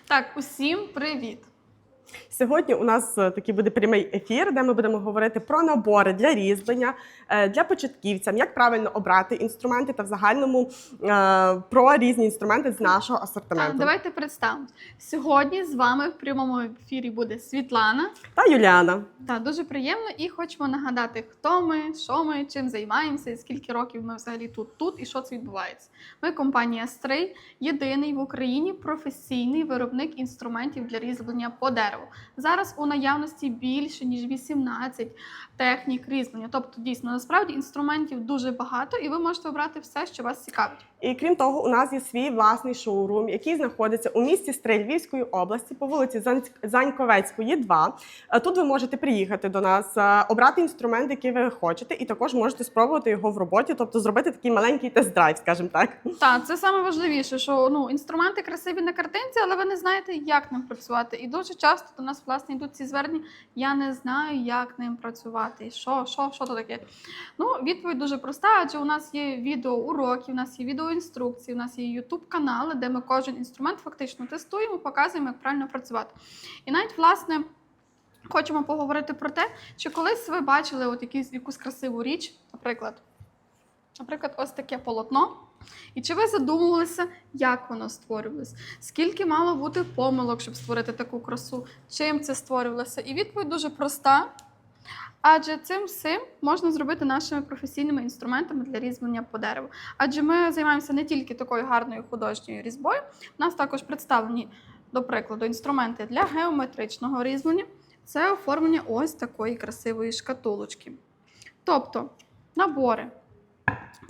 Так, усім привіт! Сьогодні у нас такий буде прямий ефір, де ми будемо говорити про набори для різьблення, для початківцям, як правильно обрати інструменти та в загальному про різні інструменти з нашого асортименту. Давайте представимо. Сьогодні з вами в прямому ефірі буде Світлана та Юліана. Так, дуже приємно і хочемо нагадати, хто ми, що ми, чим займаємося, і скільки років ми взагалі тут і що це відбувається. Ми компанія Стрий, єдиний в Україні професійний виробник інструментів для різьблення по дереву. Зараз у наявності більше, ніж 18 технік різьблення. Тобто, дійсно, насправді інструментів дуже багато, і ви можете обрати все, що вас цікавить. І крім того, у нас є свій власний шоурум, який знаходиться у місті Стрий Львівської області по вулиці Заньковецької, 2. Тут ви можете приїхати до нас, обрати інструмент, який ви хочете, і також можете спробувати його в роботі, тобто зробити такий маленький тест-драйв, скажімо так. Так, це найважливіше, що інструменти красиві на картинці, але ви не знаєте, як ним працювати. І дуже часто до нас, власне, йдуть ці звернення, я не знаю, як ним працювати, що то таке. Відповідь дуже проста, адже у нас є відеоуроки, у нас є відеоінструкції, у нас є YouTube-канали, де ми кожен інструмент фактично тестуємо, показуємо, як правильно працювати. І навіть, власне, хочемо поговорити про те, чи колись ви бачили якусь красиву річ, наприклад, ось таке полотно, і чи ви задумувалися, як воно створювалося? Скільки мало бути помилок, щоб створити таку красу? Чим це створювалося? І відповідь дуже проста. Адже цим всім можна зробити нашими професійними інструментами для різьблення по дереву. Адже ми займаємося не тільки такою гарною художньою різьбою, у нас також представлені, до прикладу, інструменти для геометричного різьблення. Це оформлення ось такої красивої шкатулочки. Тобто набори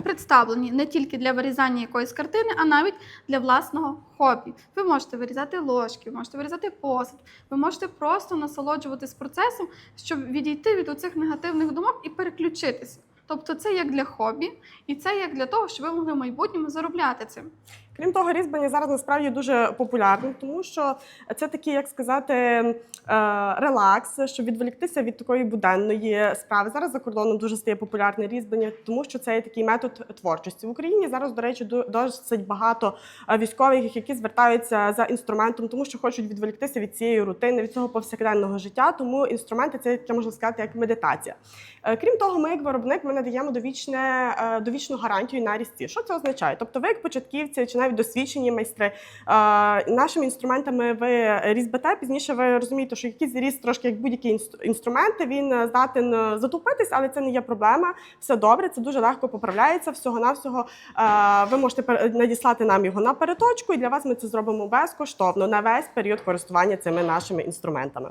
представлені не тільки для вирізання якоїсь картини, а навіть для власного хобі. Ви можете вирізати ложки, ви можете вирізати посуд, ви можете просто насолоджуватись процесом, щоб відійти від оцих негативних думок і переключитися. Тобто це як для хобі, і це як для того, щоб ви могли в майбутньому заробляти цим. Крім того, різьблення зараз насправді дуже популярне, тому що це такий, як сказати, релакс, щоб відволіктися від такої буденної справи. Зараз за кордоном дуже стає популярне різьблення, тому що це є такий метод творчості. В Україні зараз, до речі, досить багато військових, які звертаються за інструментом, тому що хочуть відволіктися від цієї рутини, від цього повсякденного життя, тому інструменти – це, можна сказати, як медитація. Крім того, ми як виробник, ми надаємо довічну гарантію на різці. Що це означає? Тобто ви як початківці чи навіть досвідчені майстри, нашими інструментами ви різьбите, пізніше ви розумієте, що якийсь різ трошки як будь-які інструменти, він здатен затупитись, але це не є проблема, все добре, це дуже легко поправляється, всього-навсього ви можете надіслати нам його на переточку, і для вас ми це зробимо безкоштовно на весь період користування цими нашими інструментами.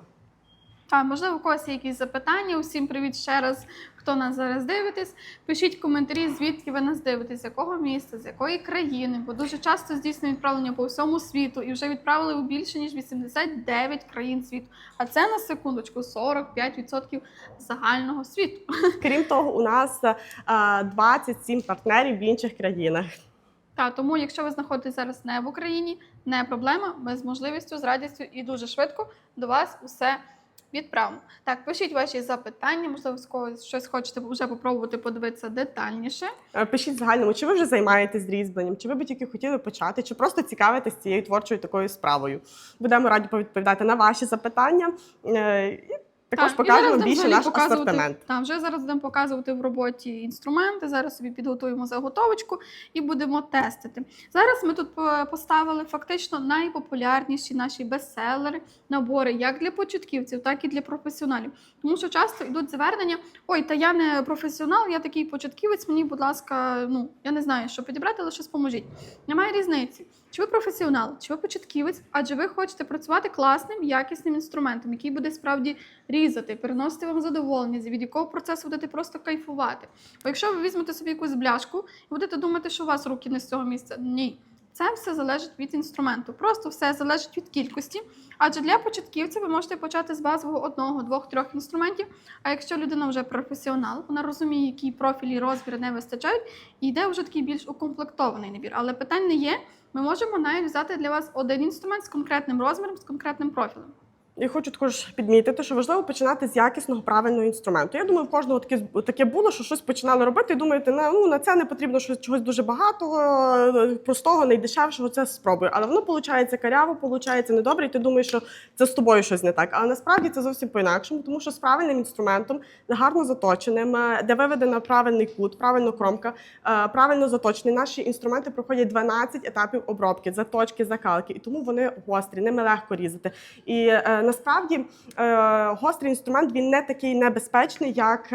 Можливо, у когось є якісь запитання. Усім привіт ще раз, хто нас зараз дивитесь. Пишіть коментарі, звідки ви нас дивитесь, з якого міста, з якої країни, бо дуже часто здійснюють відправлення по всьому світу і вже відправили у більше, ніж 89 країн світу. А це, на секундочку, 45% загального світу. Крім того, у нас 27 партнерів в інших країнах. Тому, якщо ви знаходитесь зараз не в Україні, не проблема, ми з можливістю, з радістю і дуже швидко до вас усе відправимо. Так, пишіть ваші запитання, можливо, з когось щось хочете вже попробувати подивитися детальніше. Пишіть в загальному, чи ви вже займаєтесь різьбленням, чи ви б тільки хотіли почати, чи просто цікавитесь цією творчою такою справою. Будемо раді повідповідати на ваші запитання. Також покажемо більше наш асортимент. Вже зараз будемо показувати в роботі інструменти, зараз собі підготуємо заготовочку і будемо тестити. Зараз ми тут поставили фактично найпопулярніші наші бестселери, набори як для початківців, так і для професіоналів. Тому що часто йдуть звернення, ой, та я не професіонал, я такий початківець, мені, будь ласка, я не знаю, що підібрати, але щось поможіть. Немає різниці. Чи ви професіонал, чи ви початківець, адже ви хочете працювати класним, якісним інструментом, який буде справді різати, переносити вам задоволення, від якого процесу будете просто кайфувати. Бо якщо ви візьмете собі якусь бляшку і будете думати, що у вас руки не з цього місця, ні. Це все залежить від інструменту. Просто все залежить від кількості. Адже для початківця ви можете почати з базового 1, 2, 3 інструментів. А якщо людина вже професіонал, вона розуміє, які профілі і розміри не вистачають, і йде вже такий більш укомплектований набір. Але питань не є. Ми можемо навіть взяти для вас один інструмент з конкретним розміром, з конкретним профілем. І хочу також підмітити, що важливо починати з якісного, правильного інструменту. Я думаю, в кожного таке було, що щось починали робити, і думаєте, на це не потрібно чогось дуже багатого, простого, найдешевшого, це спробую. Але воно виходить каряво, виходить недобре, і ти думаєш, що це з тобою щось не так. Але насправді це зовсім по-інакшому, тому що з правильним інструментом, гарно заточеним, де виведена правильний кут, правильно кромка, правильно заточений. Наші інструменти проходять 12 етапів обробки, заточки, закалки, і тому вони гострі, ними легко різати. І насправді гострий інструмент, він не такий небезпечний, як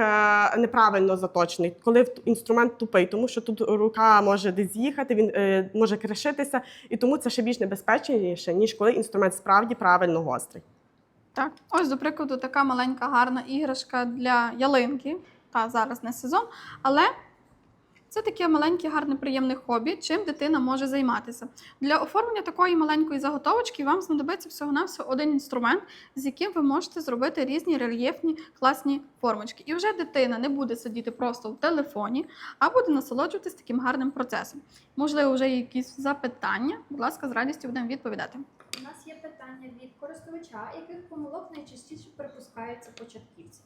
неправильно заточений, коли інструмент тупий, тому що тут рука може десь з'їхати, він може кришитися, і тому це ще більш небезпечніше, ніж коли інструмент справді правильно гострий. Так, ось, до прикладу, така маленька гарна іграшка для ялинки. Та зараз не сезон, але це таке маленьке, гарне, приємне хобі, чим дитина може займатися. Для оформлення такої маленької заготовочки вам знадобиться всього-навсього один інструмент, з яким ви можете зробити різні рельєфні, класні формочки. І вже дитина не буде сидіти просто в телефоні, а буде насолоджуватись таким гарним процесом. Можливо, вже є якісь запитання? Будь ласка, з радістю будемо відповідати. У нас є питання від користувача, яких помилок найчастіше припускаються початківці.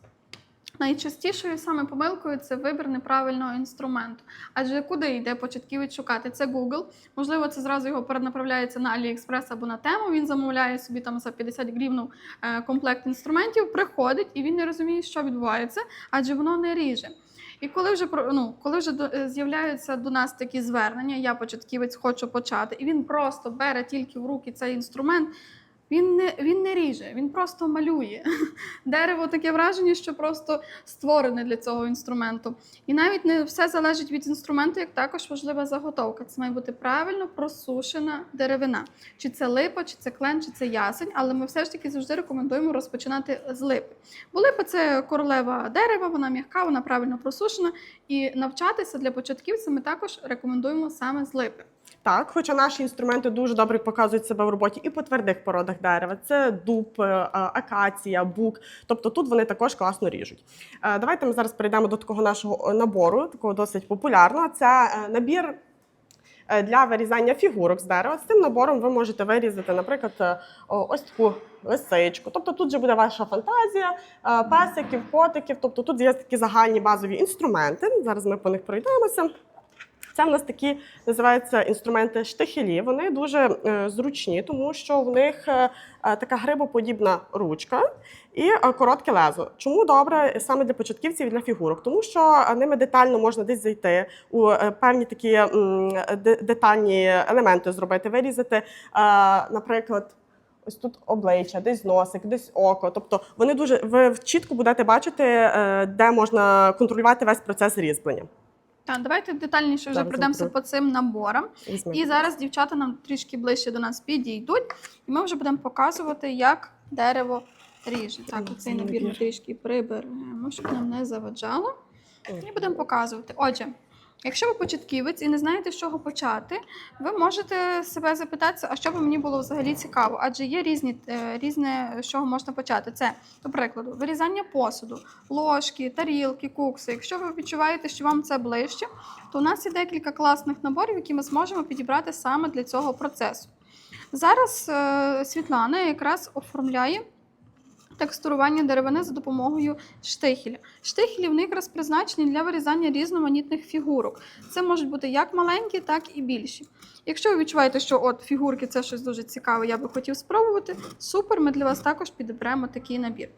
Найчастішою саме помилкою це вибір неправильного інструменту. Адже куди йде початківець шукати? Це Google. Можливо, це зразу його перенаправляється на AliExpress або на Temu. Він замовляє собі там за 50 гривень комплект інструментів, приходить і він не розуміє, що відбувається, адже воно не ріже. І коли вже з'являються до нас такі звернення, я початківець, хочу почати, і він просто бере тільки в руки цей інструмент, він не ріже, він просто малює. Дерево таке враження, що просто створене для цього інструменту. І навіть не все залежить від інструменту, як також важлива заготовка. Це має бути правильно просушена деревина. Чи це липа, чи це клен, чи це ясень, але ми все ж таки завжди рекомендуємо розпочинати з липи. Бо липа – це королева дерева, вона м'яка, вона правильно просушена. І навчатися для початківців ми також рекомендуємо саме з липи. Так, хоча наші інструменти дуже добре показують себе в роботі і по твердих породах дерева. Це дуб, акація, бук. Тобто тут вони також класно ріжуть. Давайте ми зараз перейдемо до такого нашого набору, такого досить популярного. Це набір для вирізання фігурок з дерева. З цим набором ви можете вирізати, наприклад, ось таку лисичку. Тобто тут вже буде ваша фантазія, песиків, котиків. Тобто тут є такі загальні базові інструменти. Зараз ми по них пройдемося. Це в нас такі називаються інструменти штихелі. Вони дуже зручні, тому що в них така грибоподібна ручка і коротке лезо. Чому добре саме для початківців і для фігурок? Тому що ними детально можна десь зайти, у певні такі детальні елементи зробити, вирізати, наприклад, ось тут обличчя, десь носик, десь око. Тобто ви чітко будете бачити, де можна контролювати весь процес різьблення. Так, давайте детальніше вже пройдемося по цим наборам. І зараз дівчата нам трішки ближче до нас підійдуть, і ми вже будемо показувати, як дерево ріже. Так, оцей набір ми трішки приберемо, щоб нам не заваджало. І будемо показувати. Отже, якщо ви початківець і не знаєте, з чого почати, ви можете себе запитатися, а що би мені було взагалі цікаво. Адже є різне, з чого можна почати. Це, до прикладу, вирізання посуду, ложки, тарілки, кукси. Якщо ви відчуваєте, що вам це ближче, то у нас є декілька класних наборів, які ми зможемо підібрати саме для цього процесу. Зараз Світлана якраз оформляє текстурування деревини за допомогою штихеля. Штихелі в них якраз призначені для вирізання різноманітних фігурок. Це можуть бути як маленькі, так і більші. Якщо ви відчуваєте, що от фігурки це щось дуже цікаве, я би хотів спробувати, супер, ми для вас також підберемо такий набір.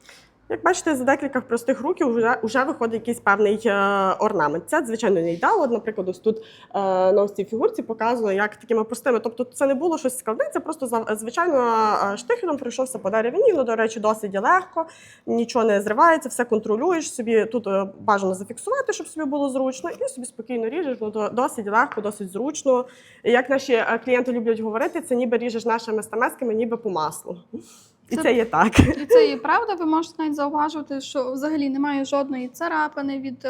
Як бачите, за декілька простих рухів вже виходить якийсь певний орнамент. Це, звичайно, не ідеал. От, наприклад, ось тут на ось цій фігурці показано, як такими простими. Тобто це не було щось складне, це просто, звичайно, штихелем пройшовся по деревині. Ну, до речі, досить легко, нічого не зривається, все контролюєш собі. Тут бажано зафіксувати, щоб собі було зручно, і собі спокійно ріжеш, досить легко, досить зручно. Як наші клієнти люблять говорити, це ніби ріжеш нашими стамесками, ніби по маслу. І це є так. І це є правда. Ви можете навіть зауважувати, що взагалі немає жодної царапини від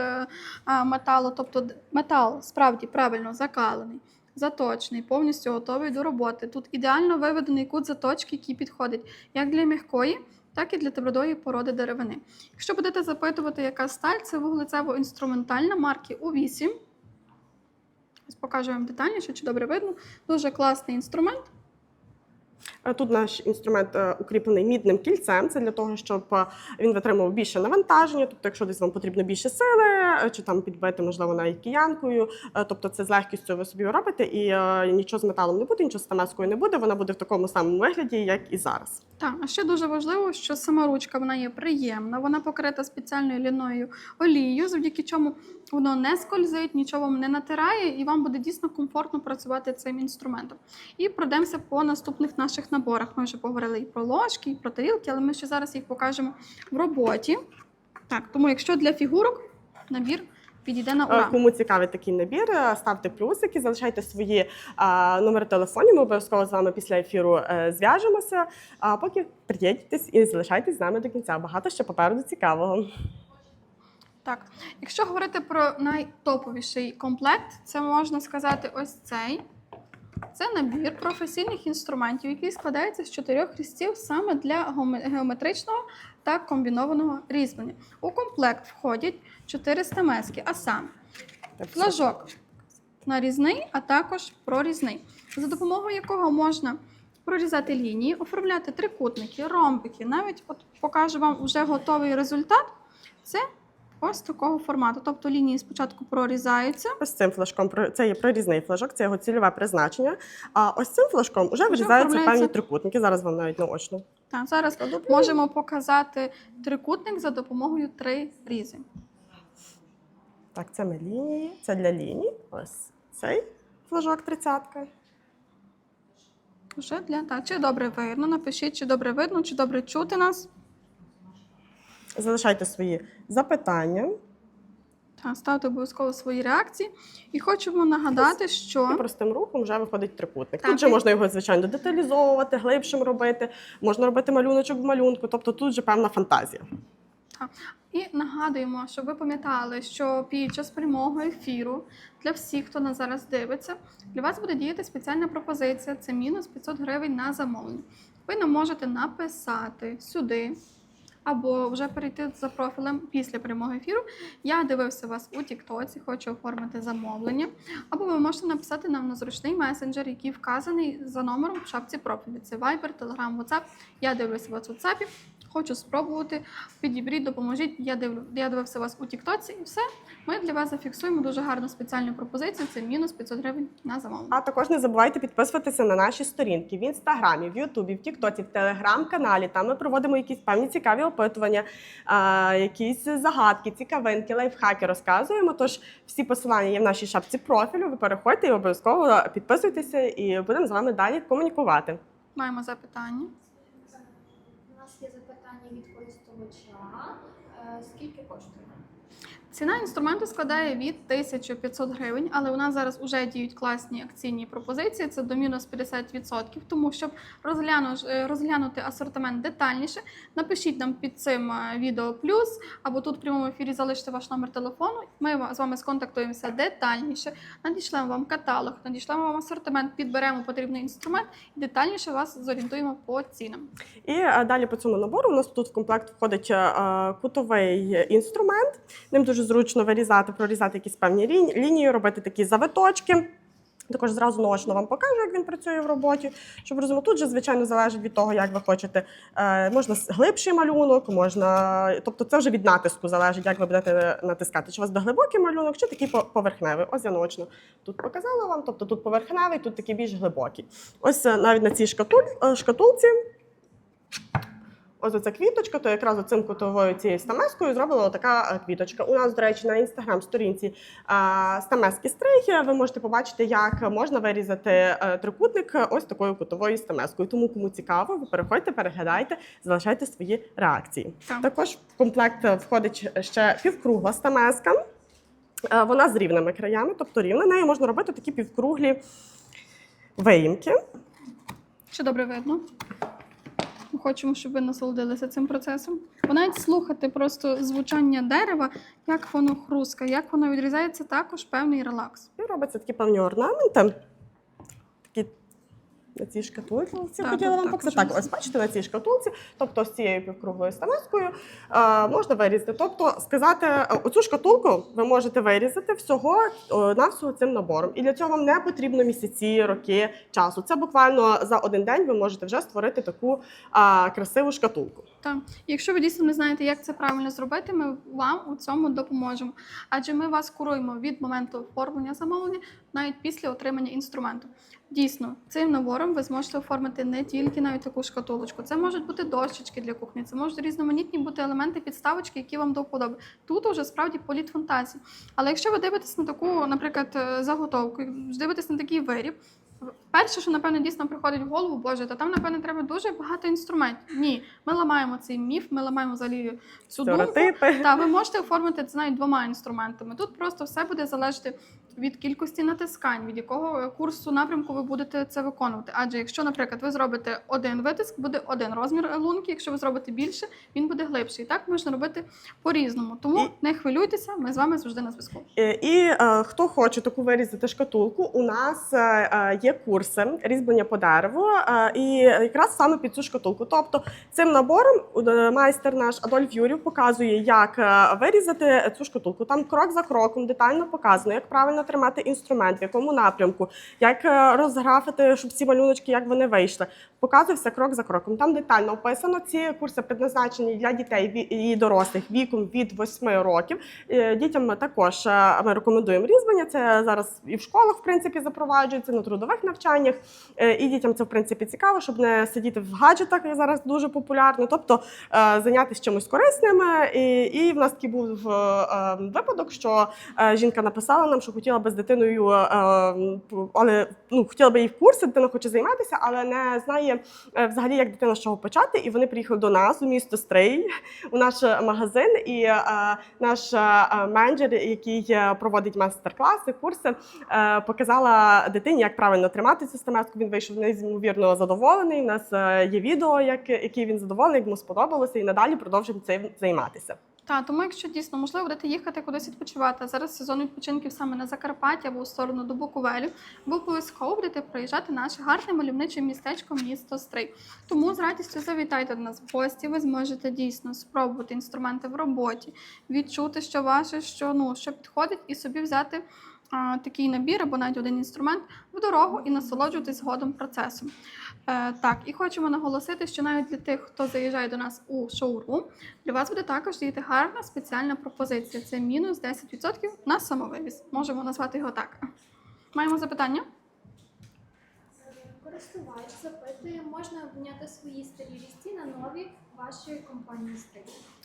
металу. Тобто метал справді правильно закалений, заточений, повністю готовий до роботи. Тут ідеально виведений кут заточки, який підходить як для м'якої, так і для твердої породи деревини. Якщо будете запитувати, яка сталь, це вуглецево-інструментальна марки У8. Ось покажу вам детальніше, чи добре видно. Дуже класний інструмент. Тут наш інструмент укріплений мідним кільцем. Це для того, щоб він витримував більше навантаження. Тобто, якщо десь вам потрібно більше сили, чи там підбити, можливо, навіть киянкою. Тобто це з легкістю ви собі робите, і нічого з металом не буде, нічого з стамескою не буде. Вона буде в такому самому вигляді, як і зараз. Так, а ще дуже важливо, що сама ручка вона є приємна, вона покрита спеціальною ліною олією, завдяки чому воно не скользить, нічого вам не натирає, і вам буде дійсно комфортно працювати цим інструментом. І пройдемося по наступних наших наборах. Ми вже поговорили і про ложки, і про тарілки, але ми ще зараз їх покажемо в роботі. Так, тому якщо для фігурок набір підійде на ура. Кому цікавий такий набір, ставте плюсики, залишайте свої номери телефонів. Ми обов'язково з вами після ефіру зв'яжемося. А поки приєднуйтесь і залишайтесь з нами до кінця. Багато ще попереду цікавого. Так, якщо говорити про найтоповіший комплект, це можна сказати ось цей. Це набір професійних інструментів, який складається з 4 різців саме для геометричного та комбінованого різьблення. У комплект входять 4 стамески, а саме флажок нарізний, а також прорізний, за допомогою якого можна прорізати лінії, оформляти трикутники, ромбики. Навіть от покажу вам вже готовий результат. Це ось такого формату. Тобто лінії спочатку прорізаються. Ось цим флажком, це є прорізний флажок, це його цільове призначення. А ось цим флажком вже вирізаються певні трикутники. Зараз вам навіть наочно. Так, зараз можемо показати трикутник за допомогою 3 різи. Так, це ми лінії, це для ліній. Ось цей флажок 30-ка. Вже для так. Чи добре видно? Напишіть, чи добре видно, чи добре чути нас. Залишайте свої запитання. Так, ставте обов'язково свої реакції. І хочемо нагадати, І що простим рухом вже виходить трикутник. Так, Тут же можна його, звичайно, деталізовувати, глибшим робити, можна робити малюночок в малюнку, тобто тут вже певна фантазія. І нагадуємо, щоб ви пам'ятали, що під час прямого ефіру для всіх, хто нас зараз дивиться, для вас буде діяти спеціальна пропозиція. Це мінус 500 гривень на замовлення. Ви нам можете написати сюди, або вже перейти за профілем після прямого ефіру. Я дивився вас у Тіктоці, хочу оформити замовлення. Або ви можете написати нам на зручний месенджер, який вказаний за номером в шапці профілю. Це Viber, Telegram, WhatsApp. Я дивлюся вас у WhatsApp, хочу спробувати, підібріть, допоможіть. Я дивився вас у Тіктоці і все. Ми для вас зафіксуємо дуже гарну спеціальну пропозицію. Це мінус 500 гривень на замовлення. А також не забувайте підписуватися на наші сторінки в Інстаграмі, в Ютубі, в Тіктоці, в Телеграм-каналі. Там ми проводимо якісь певні цікаві опитування, якісь загадки, цікавинки, лайфхаки розказуємо. Тож всі посилання є в нашій шапці профілю. Ви переходьте і обов'язково підписуйтеся, і будемо з вами далі комунікувати. Маємо запитання. У нас є запитання від користувача. Скільки коштує? Ціна інструменту складає від 1500 гривень, але у нас зараз вже діють класні акційні пропозиції, це до мінус 50%, тому щоб розглянути асортимент детальніше, напишіть нам під цим відео плюс, або тут в прямому ефірі залиште ваш номер телефону, ми з вами сконтактуємося детальніше, надішлемо вам каталог, надішлемо вам асортимент, підберемо потрібний інструмент і детальніше вас зорієнтуємо по цінам. І далі по цьому набору у нас тут в комплект входить кутовий інструмент. Ним дуже зручно вирізати, прорізати якісь певні лінії, робити такі завиточки. Також зразу наочно вам покажу, як він працює в роботі. Щоб розуміти, тут же, звичайно, залежить від того, як ви хочете. Можна глибший малюнок, можна... Тобто це вже від натиску залежить, як ви будете натискати. Чи у вас буде глибокий малюнок, чи такий поверхневий. Ось я наочно тут показала вам. Тобто тут поверхневий, тут такий більш глибокий. Ось навіть на цій шкатулці. Ось оця квіточка, то якраз оцим кутовою цією стамескою зроблена така квіточка. У нас, до речі, на інстаграм-сторінці стамески стрий. Ви можете побачити, як можна вирізати трикутник ось такою кутовою стамескою. Тому, кому цікаво, ви переходьте, переглядайте, залишайте свої реакції. Так. Також в комплект входить ще півкругла стамеска. Вона з рівними краями, тобто рівна. Нею можна робити такі півкруглі виїмки. Чи добре видно? Ми хочемо, щоб ви насолодилися цим процесом. Бо навіть слухати просто звучання дерева, як воно хрускає, як воно відрізається, також певний релакс. І робиться такі певні орнаменти. Такі на цій шкатулці Так, хотіла вам так, показати. Так, щось. ось бачите, на цій шкатулці, тобто з цією півкруглою стамескою, можна вирізати. Тобто сказати, оцю шкатулку ви можете вирізати навсього цим набором. І для цього вам не потрібно місяці, роки часу. Це буквально за один день ви можете вже створити таку красиву шкатулку. Так, якщо ви дійсно не знаєте, як це правильно зробити, ми вам у цьому допоможемо. Адже ми вас куруємо від моменту оформлення замовлення навіть після отримання інструменту. Дійсно, цим набором ви зможете оформити не тільки навіть таку шкатулочку. Це можуть бути дощечки для кухні, це можуть різноманітні бути елементи підставочки, які вам до вподоби. Тут уже справді політ фантазії. Але якщо ви дивитесь на таку, наприклад, заготовку, дивитесь на такий виріб, перше, що, напевно, дійсно приходить в голову, боже, та там, напевно, треба дуже багато інструментів. Ні, ми ламаємо цей міф, ми ламаємо взагалі цю думку. Стереотипи. Та ви можете оформити це навіть 2 інструментами. Тут просто все буде залежати від кількості натискань, від якого курсу напрямку ви будете це виконувати. Адже якщо, наприклад, ви зробите один витиск, буде один розмір лунки, якщо ви зробите більше, він буде глибший. Так можна робити по-різному. Тому не хвилюйтеся, ми з вами завжди на зв'язку. І хто хоче таку вирізати шкатулку, у нас є курси різьблення по дереву, і якраз саме під цю шкатулку. Тобто цим набором майстер наш Адольф Юрів показує, як вирізати цю шкатулку. Там крок за кроком детально показано, як правильно тримати інструмент, в якому напрямку, як розграфити, щоб ці малюночки, як вони вийшли. Показує все крок за кроком. Там детально описано. Ці курси предназначені для дітей і дорослих віком від 8 років. Дітям також ми рекомендуємо різьблення. Це зараз і в школах, в принципі, запроваджується, на трудових навчаннях. І дітям це, в принципі, цікаво, щоб не сидіти в гаджетах, як зараз дуже популярно. Тобто зайнятися чимось корисним. І в нас такий був випадок, що жінка написала нам, що хотіла би з дитиною, але хотіла би її в курси, дитина хоче займатися, але не знає взагалі, як дитина з чого почати. І вони приїхали до нас у місто Стрий, у наш магазин, і наш менеджер, який проводить майстер-класи, курси, показала дитині, як правильно тримати цю стамеску. Він вийшов неймовірно задоволений. У нас є відео, який він задоволений, як йому сподобалося, і надалі продовжуємо цим займатися. Так, тому якщо дійсно можливо будете їхати кудись відпочивати, а зараз сезон відпочинків саме на Закарпаття або у сторону до Буковелю, ви обов'язково будете проїжджати наше гарне мальовниче містечко місто Стрий. Тому з радістю завітайте до нас в гості, ви зможете дійсно спробувати інструменти в роботі, відчути, що ваше, що підходить, і собі взяти такий набір або навіть один інструмент в дорогу і насолоджуватись згодом процесом. Так, і хочемо наголосити, що навіть для тих, хто заїжджає до нас у шоурум, для вас буде також діяти гарна спеціальна пропозиція. Це мінус 10% на самовивіз. Можемо назвати його так. Маємо запитання? Користувач запитує, можна обміняти свої старі різці на нові вашої компанії «Стрий».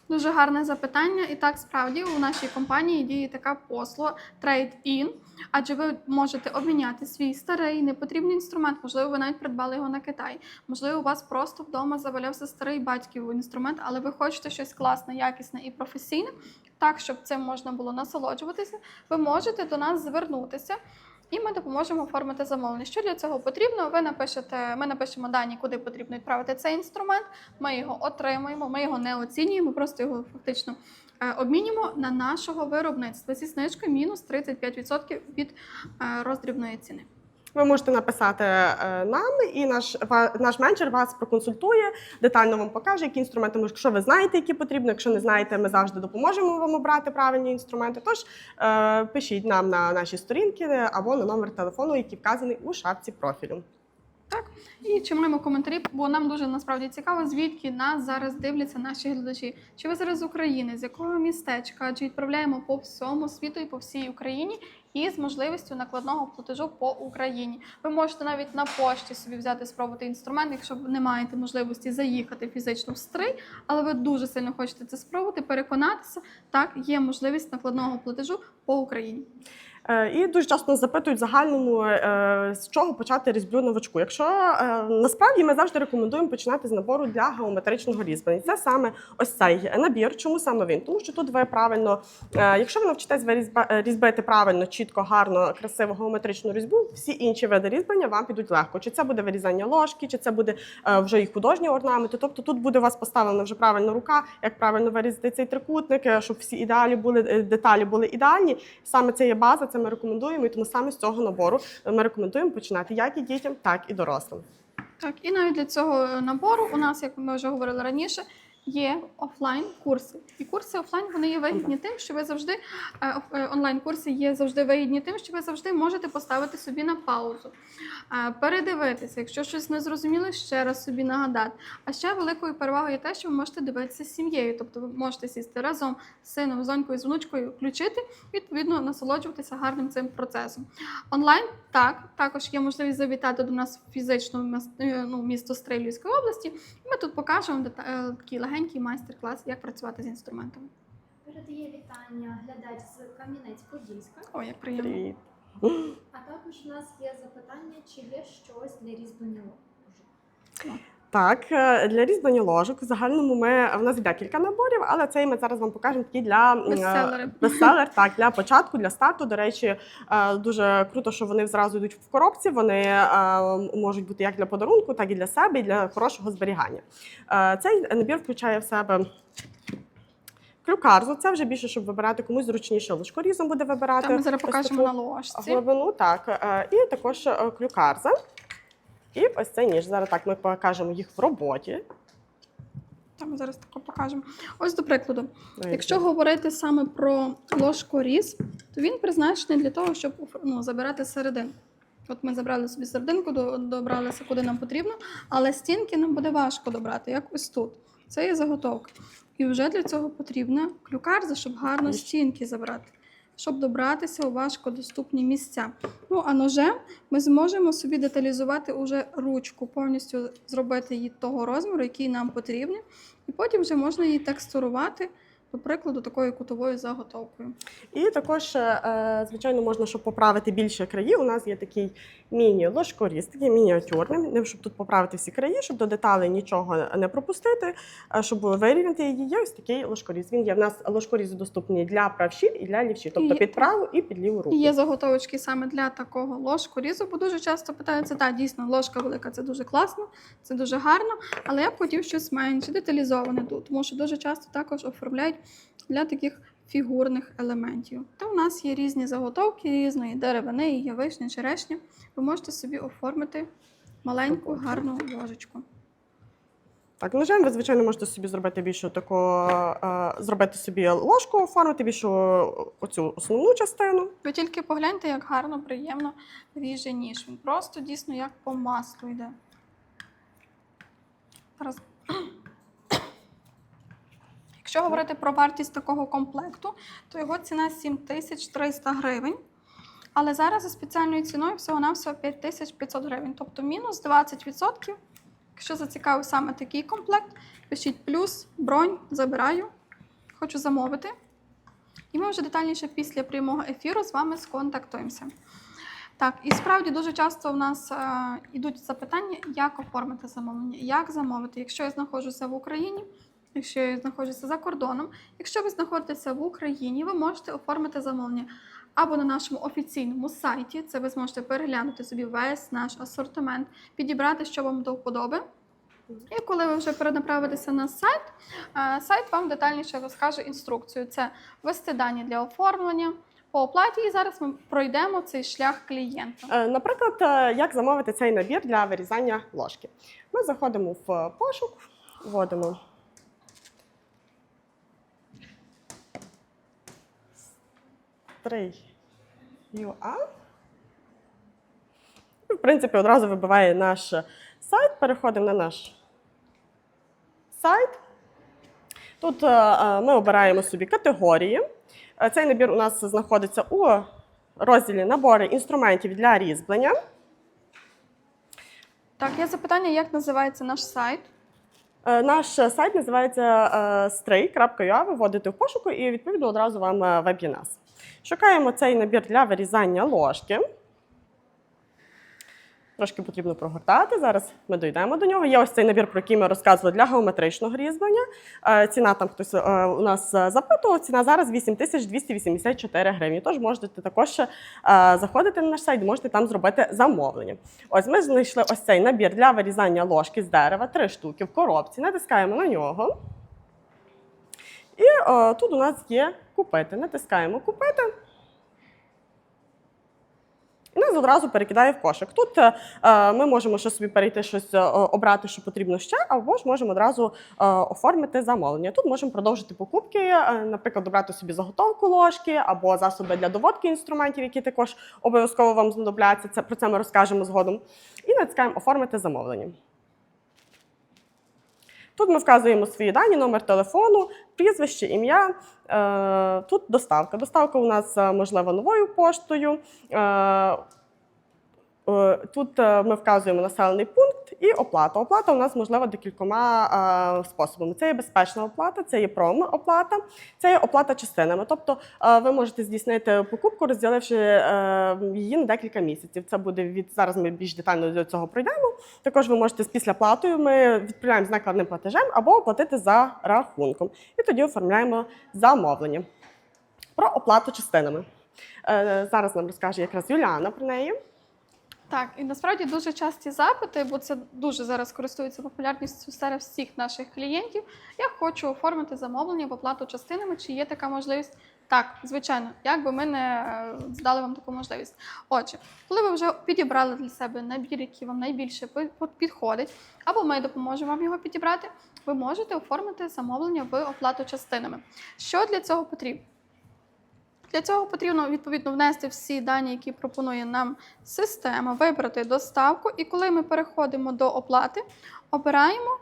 Дуже гарне запитання. І так, справді, у нашій компанії діє така послуга Trade-in, адже ви можете обміняти свій старий, непотрібний інструмент, можливо, ви навіть придбали його на Китай, можливо, у вас просто вдома завалявся старий батьків інструмент, але ви хочете щось класне, якісне і професійне, так, щоб цим можна було насолоджуватися, ви можете до нас звернутися, і ми допоможемо оформити замовлення. Що для цього потрібно? Ми напишемо дані, куди потрібно відправити цей інструмент, ми його отримаємо, ми його не оцінюємо, просто його фактично обмінюємо на нашого виробництва зі знижкою мінус 35% від роздрібної ціни. Ви можете написати нам, і наш менеджер вас проконсультує, детально вам покаже, які інструменти, якщо ви знаєте, які потрібні, якщо не знаєте, ми завжди допоможемо вам обрати правильні інструменти. Тож пишіть нам на наші сторінки або на номер телефону, який вказаний у шапці профілю. Так, і чи маємо коментарі, бо нам дуже насправді цікаво, звідки нас зараз дивляться наші глядачі. Чи ви зараз з України, з якого містечка, чи відправляємо по всьому світу і по всій Україні, і з можливістю накладного платежу по Україні. Ви можете навіть на пошті собі взяти, спробувати інструмент, якщо не маєте можливості заїхати фізично в Стрий, але ви дуже сильно хочете це спробувати, переконатися, так, є можливість накладного платежу по Україні. І дуже часто нас запитують в загальному, з чого почати різьблю новачку. Якщо насправді ми завжди рекомендуємо починати з набору для геометричного різьблення. Це саме ось цей набір. Чому саме він? Тому що тут ви правильно, якщо ви навчитесь різьбити правильно, чітко, гарно, красиво геометричну різьбу, всі інші види різьблення вам підуть легко. Чи це буде вирізання ложки, чи це буде вже і художні орнаменти. Тобто тут буде у вас поставлена вже правильно рука, як правильно вирізати цей трикутник, щоб всі деталі були ідеальні. Саме це є база. Це ми рекомендуємо, і тому саме з цього набору ми рекомендуємо починати як і дітям, так і дорослим. Так, і навіть для цього набору у нас, як ми вже говорили раніше, є офлайн-курси. І курси офлайн, вони є вигідні тим, що ви завжди, онлайн-курси є завжди вигідні тим, що ви завжди можете поставити собі на паузу, передивитися, якщо щось не зрозуміло, ще раз собі нагадати. А ще великою перевагою є те, що ви можете дивитися з сім'єю, тобто ви можете сісти разом з сином, з донькою, з внучкою, включити, відповідно, насолоджуватися гарним цим процесом. Онлайн, також є можливість завітати до нас фізично в місто Стрий Львівської області, і ми тут покажемо такий легенький майстер-клас, як працювати з інструментами. Передає вітання глядач з Кам'янець-Подільська. Ой, як приємно. Привіт. А також у нас є запитання, чи є щось для різьблення ложок. Так, для різьблення ложок в загальному в нас декілька наборів, але цей ми зараз вам покажемо такий для Бестселери. бестселер, так, для початку, для старту. До речі, дуже круто, що вони зразу йдуть в коробці. Вони можуть бути як для подарунку, так і для себе, і для хорошого зберігання. Цей набір включає в себе клюкарзу. Це вже більше, щоб вибирати комусь зручніше ложкорізом буде вибирати. Там ми зараз ось покажемо таку на ложці. глибину, так. І також клюкарза. І ось цей ніж. Зараз так ми покажемо їх в роботі. Там ми зараз тако покажемо. Ось до прикладу. Якщо говорити саме про ложкоріз, то він призначений для того, щоб забирати серединку. От ми забрали собі серединку, добралися куди нам потрібно, але стінки нам буде важко добрати, як ось тут. Це є заготовка. І вже для цього потрібна клюкарза, щоб гарно стінки забрати, щоб добратися у важкодоступні місця. Ну, а ножем ми зможемо собі деталізувати уже ручку, повністю зробити її того розміру, який нам потрібен, і потім вже можна її текстурувати, до прикладу, такою кутовою заготовкою. І також, звичайно, можна, щоб поправити більше краї, у нас є такий міні-ложкоріз, такий мініатюрний, щоб тут поправити всі краї, щоб до деталей нічого не пропустити, щоб вирівняти її. Є ось такий ложкоріз. Він є в нас ложкорізи доступні для правшів і для лівшів, тобто під праву і під ліву руку. І є заготовочки саме для такого ложкорізу, бо дуже часто питаються, так, дійсно, ложка велика – це дуже класно, це дуже гарно, але я б хотів щось менше, деталізоване тут, тому що дуже часто також оформляють для таких фігурних елементів. То у нас є різні заготовки, різної деревини, є вишня, черешня. Ви можете собі оформити маленьку гарну ложечку. Так, ножем ви, звичайно, можете собі зробити більшу таку, зробити собі ложку, оформити більшу оцю основну частину. Ви тільки погляньте, як гарно, приємно ріже ніж. Він просто дійсно як по маслу йде. Зараз. Якщо говорити про вартість такого комплекту, то його ціна 7300 гривень. Але зараз за спеціальною ціною всього-навсього 5500 гривень, тобто мінус 20%. Якщо зацікавив саме такий комплект, пишіть плюс, бронь, забираю, хочу замовити. І ми вже детальніше після прямого ефіру з вами сконтактуємося. Так, і справді дуже часто в нас йдуть запитання, як оформити замовлення, як замовити. Якщо я знаходжуся в Україні, якщо я знаходжуся за кордоном, якщо ви знаходитеся в Україні, ви можете оформити замовлення або на нашому офіційному сайті, це ви зможете переглянути собі весь наш асортимент, підібрати, що вам до вподоби. І коли ви вже перенаправитеся на сайт, сайт вам детальніше розкаже інструкцію. Це ввести дані для оформлення, по оплаті, і зараз ми пройдемо цей шлях клієнта. Наприклад, як замовити цей набір для вирізання ложки. Ми заходимо в пошук, вводимо Стрий.ua. І, в принципі, одразу вибиває наш сайт. Переходимо на наш сайт. Тут ми обираємо собі категорії. Цей набір у нас знаходиться у розділі «Набори інструментів для різьблення». Так, є запитання, як називається наш сайт? Наш сайт називається stray.ua. Ви вводите в пошуку і, відповідно, одразу вам виб'є нас. Шукаємо цей набір для вирізання ложки. Трошки потрібно прогортати, зараз ми дійдемо до нього. Є ось цей набір, про який ми розказували, для геометричного різьблення. Ціна, там хтось у нас запитував, ціна зараз 8284 гривні. Тож можете також заходити на наш сайт, можете там зробити замовлення. Ось ми знайшли ось цей набір для вирізання ложки з дерева, 3 штуки в коробці, натискаємо на нього. І тут у нас є «Купити». Натискаємо «Купити». і нас одразу перекидає в кошик. Тут ми можемо ще собі перейти щось обрати, що потрібно ще, або ж можемо одразу оформити замовлення. Тут можемо продовжити покупки, наприклад, обрати собі заготовку ложки або засоби для доводки інструментів, які також обов'язково вам знадобляться. Про це ми розкажемо згодом. І натискаємо «Оформити замовлення». Тут ми вказуємо свої дані, номер телефону, прізвище, ім'я. Тут доставка. Доставка у нас можлива новою поштою. Тут ми вказуємо населений пункт і оплата. Оплата у нас можлива декількома способами. Це є безпечна оплата, це є промоплата, це є оплата частинами. Тобто ви можете здійснити покупку, розділивши її на декілька місяців. Це буде зараз ми більш детально до цього пройдемо. Також ви можете з післяплатою, ми відправляємо з накладним платежем або оплатити за рахунком. І тоді оформляємо замовлення. Про оплату частинами. Зараз нам розкаже якраз Юліана про неї. Так, і насправді дуже часті запити, бо це дуже зараз користується популярністю серед всіх наших клієнтів. Я хочу оформити замовлення в оплату частинами, чи є така можливість? Так, звичайно, як би ми не здали вам таку можливість. Отже, коли ви вже підібрали для себе набір, який вам найбільше підходить, або ми допоможемо вам його підібрати, ви можете оформити замовлення в оплату частинами. Що для цього потрібно? Для цього потрібно, відповідно, внести всі дані, які пропонує нам система, вибрати доставку, і коли ми переходимо до оплати, обираємо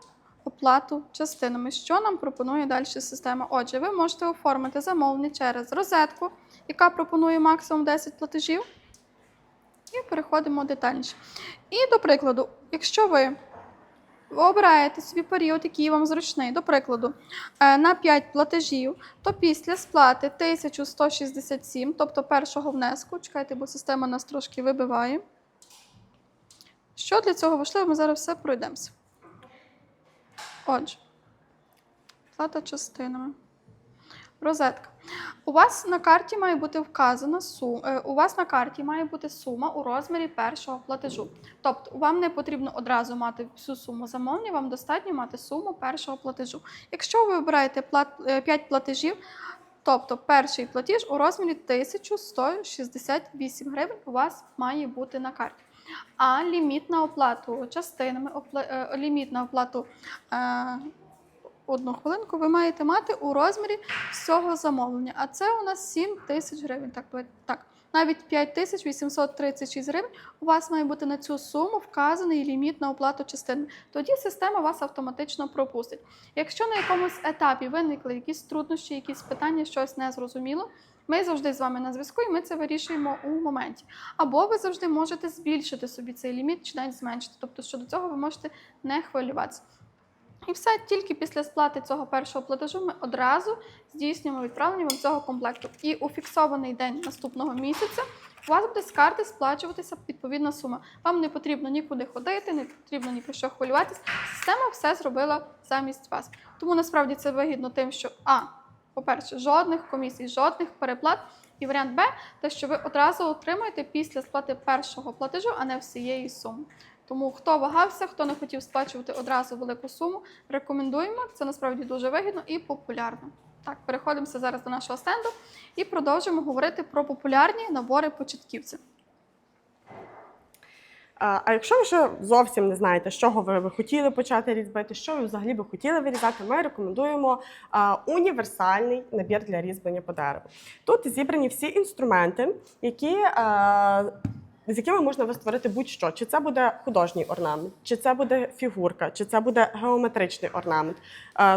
оплату частинами. Що нам пропонує далі система? Отже, ви можете оформити замовлення через розетку, яка пропонує максимум 10 платежів, і переходимо детальніше. І, до прикладу, якщо ви обираєте собі період, який вам зручний, до прикладу, на 5 платежів, то після сплати 1167, тобто першого внеску, чекайте, бо система нас трошки вибиває. Що для цього важливо, ми зараз все пройдемося. Отже, плата частинами. Розетка. У вас на карті має бути вказана сума у розмірі першого платежу. Тобто вам не потрібно одразу мати всю суму замовлення, вам достатньо мати суму першого платежу. Якщо ви вибираєте 5 платежів, тобто перший платіж у розмірі 1168 гривень у вас має бути на карті. А ліміт на оплату частинами, ліміт на оплату одну хвилинку ви маєте мати у розмірі всього замовлення. А це у нас 7 тисяч гривень. Так, навіть 5836 гривень у вас має бути на цю суму вказаний ліміт на оплату частин. Тоді система вас автоматично пропустить. Якщо на якомусь етапі виникли якісь труднощі, якісь питання, щось незрозуміло, ми завжди з вами на зв'язку і ми це вирішуємо у моменті. Або ви завжди можете збільшити собі цей ліміт чи навіть зменшити. Тобто щодо цього ви можете не хвилюватися. І все, тільки після сплати цього першого платежу ми одразу здійснюємо відправлення вам цього комплекту. І у фіксований день наступного місяця у вас буде з карти сплачуватися відповідна сума. Вам не потрібно нікуди ходити, не потрібно ні про що хвилюватися. Система все зробила замість вас. Тому насправді це вигідно тим, що по-перше, жодних комісій, жодних переплат. І варіант Б, те, що ви одразу отримаєте після сплати першого платежу, а не всієї суми. Тому хто вагався, хто не хотів сплачувати одразу велику суму, рекомендуємо. Це насправді дуже вигідно і популярно. Так, переходимося зараз до нашого стенду і продовжимо говорити про популярні набори початківців. А якщо ви ще зовсім не знаєте, з чого ви хотіли почати різьбити, що ви взагалі би хотіли вирізати, ми рекомендуємо універсальний набір для різьблення по дереву. Тут зібрані всі інструменти, з якими можна створити будь-що. Чи це буде художній орнамент, чи це буде фігурка, чи це буде геометричний орнамент.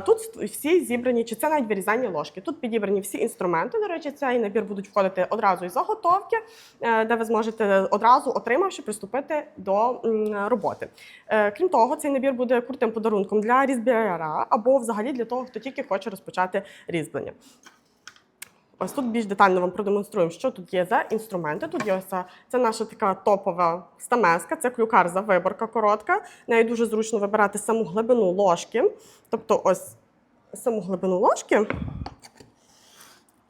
Тут всі зібрані, чи це навіть вирізання ложки. Тут підібрані всі інструменти. До речі, цей набір будуть входити одразу із заготовки, де ви зможете одразу, отримавши, приступити до роботи. Крім того, цей набір буде крутим подарунком для різьбяра або взагалі для того, хто тільки хоче розпочати різьблення. Ось тут більш детально вам продемонструємо, що тут є за інструменти. Тут є ось це наша така топова стамеска, це клюкарза виборка коротка. Нею дуже зручно вибирати саму глибину ложки. Тобто ось саму глибину ложки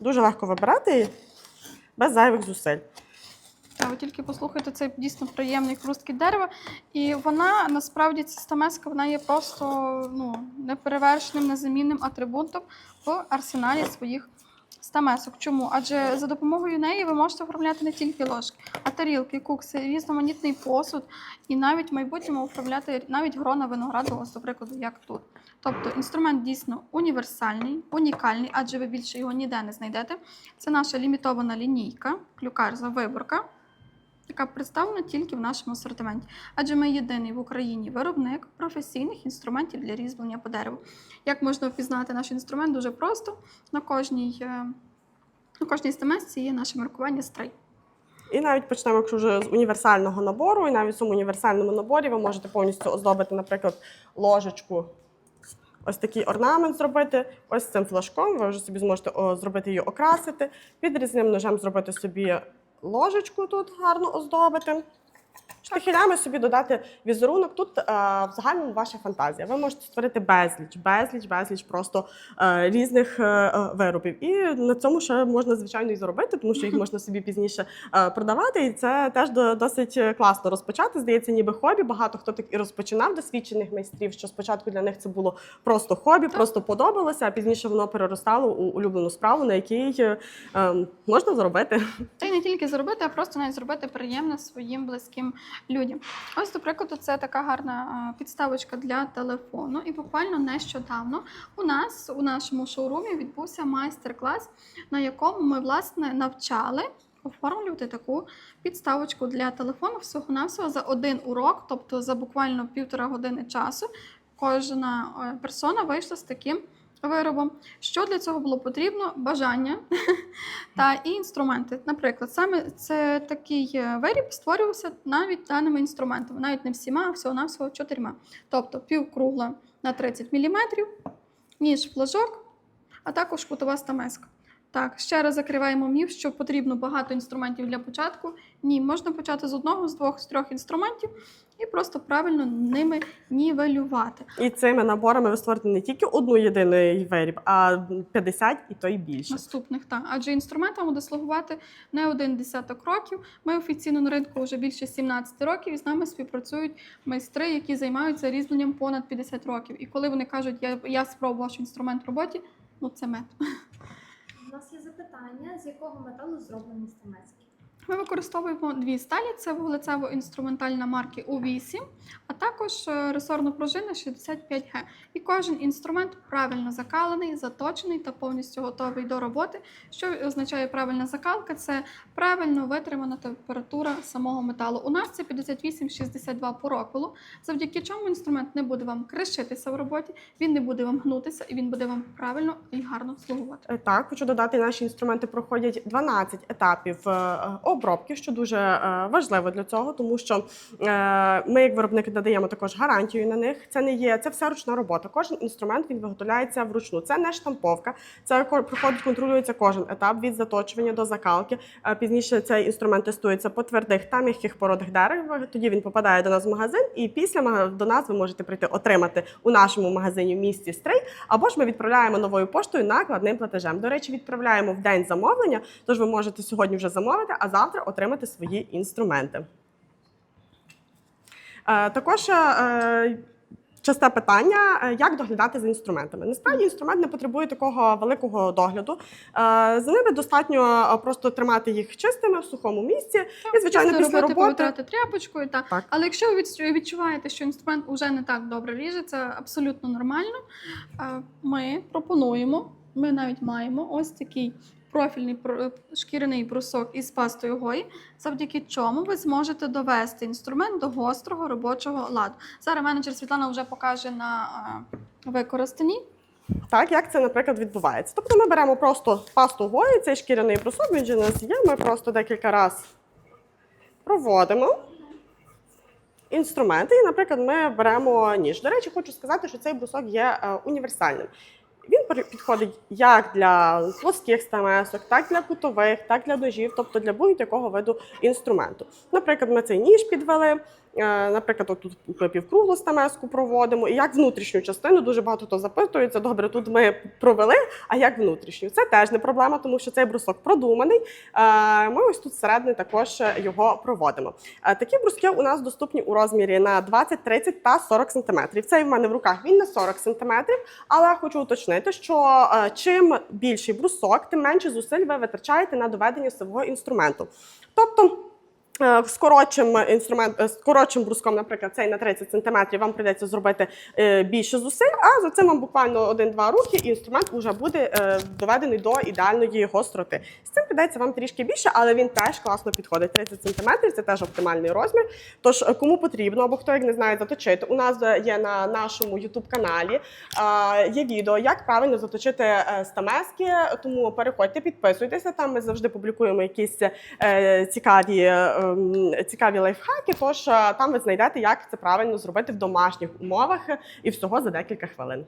дуже легко вибирати її без зайвих зусиль. Ви тільки послухайте, це дійсно приємний хрусткіт дерева. І вона, насправді, ця стамеска, вона є просто неперевершеним, незамінним атрибутом в арсеналі своїх стамесок. Чому? Адже за допомогою неї ви можете оформляти не тільки ложки, а тарілки, кукси, різноманітний посуд і навіть в майбутньому оформляти навіть грона винограду, ось, до прикладу, як тут. Тобто інструмент дійсно універсальний, унікальний, адже ви більше його ніде не знайдете. Це наша лімітована лінійка, клюкарза виборка, яка представлена тільки в нашому асортименті. Адже ми єдиний в Україні виробник професійних інструментів для різьблення по дереву. Як можна впізнати наш інструмент? Дуже просто. На кожній стамесці є наше маркування стрей. І навіть почнемо, якщо вже з універсального набору, і навіть в цьому універсальному наборі ви можете повністю оздобити, наприклад, ложечку. Ось такий орнамент зробити, ось цим флажком, ви вже собі зможете зробити її, окрасити, підрізним ножем зробити собі ложечку тут гарно оздобити. Шпихелями собі додати візерунок. Тут в загальному ваша фантазія. Ви можете створити безліч просто різних виробів. І на цьому ще можна, звичайно, і заробити, тому що їх можна собі пізніше продавати. І це теж досить класно розпочати. Здається, ніби хобі. Багато хто так і розпочинав, досвідчених майстрів, що спочатку для них це було просто хобі, просто подобалося, а пізніше воно переростало у улюблену справу, на якій можна заробити. Та й не тільки заробити, а просто навіть зробити приємне своїм близьким людям. Ось, до прикладу, це така гарна підставочка для телефону. І буквально нещодавно у нашому шоурумі відбувся майстер-клас, на якому ми, власне, навчали оформлювати таку підставочку для телефону всього-навсього за один урок, тобто за буквально 1,5 години часу. Кожна персона вийшла з таким виробом. Що для цього було потрібно? Бажання та і інструменти. Наприклад, саме це такий виріб створювався навіть даними інструментами, навіть не всіма, а всього-навсього 4. Тобто півкругла на 30 мм, ніж флажок, а також кутова стамеска. Так, ще раз закриваємо міф, що потрібно багато інструментів для початку. Ні, можна почати з 1, з 2, з 3 інструментів і просто правильно ними нівелювати. І цими наборами ви створите не тільки одну єдиний виріб, а 50 і то й більше. Наступних, так. Адже інструмент вам буде слугувати не 1 десяток років. Ми офіційно на ринку вже більше 17 років, і з нами співпрацюють майстри, які займаються різьбленням понад 50 років. І коли вони кажуть, я спробував ваш інструмент в роботі, ну це мед. У нас є запитання, з якого металу зроблені стамески? Ми використовуємо 2 сталі. Це вуглецево-інструментальна марки У8, а також ресорна пружина 65Г. І кожен інструмент правильно закалений, заточений та повністю готовий до роботи. Що означає правильна закалка? Це правильно витримана температура самого металу. У нас це 58-62 по роквелу, завдяки чому інструмент не буде вам кришитися в роботі, він не буде вам гнутися і він буде вам правильно і гарно слугувати. Так, хочу додати, наші інструменти проходять 12 етапів обробки, що дуже важливо для цього, тому що ми, як виробники, надаємо також гарантію на них. Це все ручна робота. Кожен інструмент він виготовляється вручну. Це не штамповка, це контролюється кожен етап від заточування до закалки. Пізніше цей інструмент тестується по твердих та м'яких породах дерева. Тоді він попадає до нас в магазин, і після до нас ви можете прийти отримати у нашому магазині в місті Стрий, або ж ми відправляємо новою поштою накладним платежем. До речі, відправляємо в день замовлення, тож ви можете сьогодні вже замовити, а завтра отримати свої інструменти. Також часте питання, як доглядати за інструментами. Насправді інструмент не потребує такого великого догляду. За ними достатньо просто тримати їх чистими в сухому місці. І, звичайно, після роботи повитрати тряпочкою. Так. Але якщо ви відчуваєте, що інструмент вже не так добре ріже, це абсолютно нормально. Ми пропонуємо, ми навіть маємо ось такий профільний шкіряний брусок із пастою Гої, завдяки чому ви зможете довести інструмент до гострого робочого ладу. Зараз менеджер Світлана вже покаже на використанні. Так, як це, наприклад, відбувається. Тобто ми беремо просто пасту Гої, цей шкіряний брусок, він же у нас є, ми просто декілька разів проводимо інструменти і, наприклад, ми беремо ніж. До речі, хочу сказати, що цей брусок є універсальним. Він підходить як для плоских стамесок, так для кутових, так для ножів, тобто для будь-якого виду інструменту. Наприклад, ми цей ніж підвели, Наприклад, от тут півкруглу стамеску проводимо. І як внутрішню частину, дуже багато хто запитується, добре, тут ми провели, а як внутрішню? Це теж не проблема, тому що цей брусок продуманий. Ми ось тут всередині також його проводимо. Такі бруски у нас доступні у розмірі на 20, 30 та 40 см. Цей в мене в руках, він на 40 см, але хочу уточнити, що чим більший брусок, тим менше зусиль ви витрачаєте на доведення свого інструменту. Тобто, скоротшим бруском, наприклад, цей на 30 см, вам прийдеться зробити більше зусиль, а за цим вам буквально 1-2 рухи, і інструмент вже буде доведений до ідеальної гостроти. З цим прийдеться вам трішки більше, але він теж класно підходить. 30 см – це теж оптимальний розмір. Тож, кому потрібно, або хто як не знає заточити, у нас є на нашому YouTube-каналі є відео, як правильно заточити стамески, тому переходьте, підписуйтеся, там ми завжди публікуємо якісь цікаві лайфхаки, тож там ви знайдете, як це правильно зробити в домашніх умовах і всього за декілька хвилин.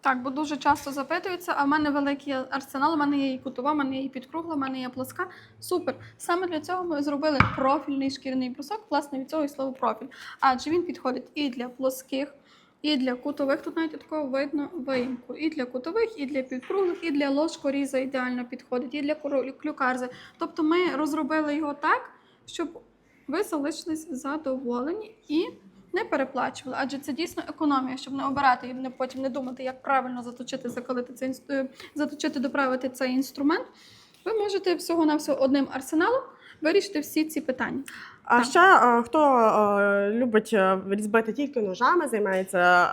Так, бо дуже часто запитуються, а в мене великий арсенал, у мене є і кутова, у мене є і підкругла, у мене є плоска. Супер! Саме для цього ми зробили профільний шкіряний брусок, власне, від цього і слово профіль. Адже він підходить і для плоских, і для кутових, тут навіть такого видно виїмку. І для кутових, і для підкруглих, і для ложкоріза ідеально підходить, і для клюкарзи. Тобто ми розробили його так, щоб ви залишились задоволені і не переплачували. Адже це дійсно економія, щоб не обирати і потім не думати, як правильно заточити, заточити, доправити цей інструмент. Ви можете всього-навсього одним арсеналом вирішити всі ці питання. А ще хто любить різьбити тільки ножами, займається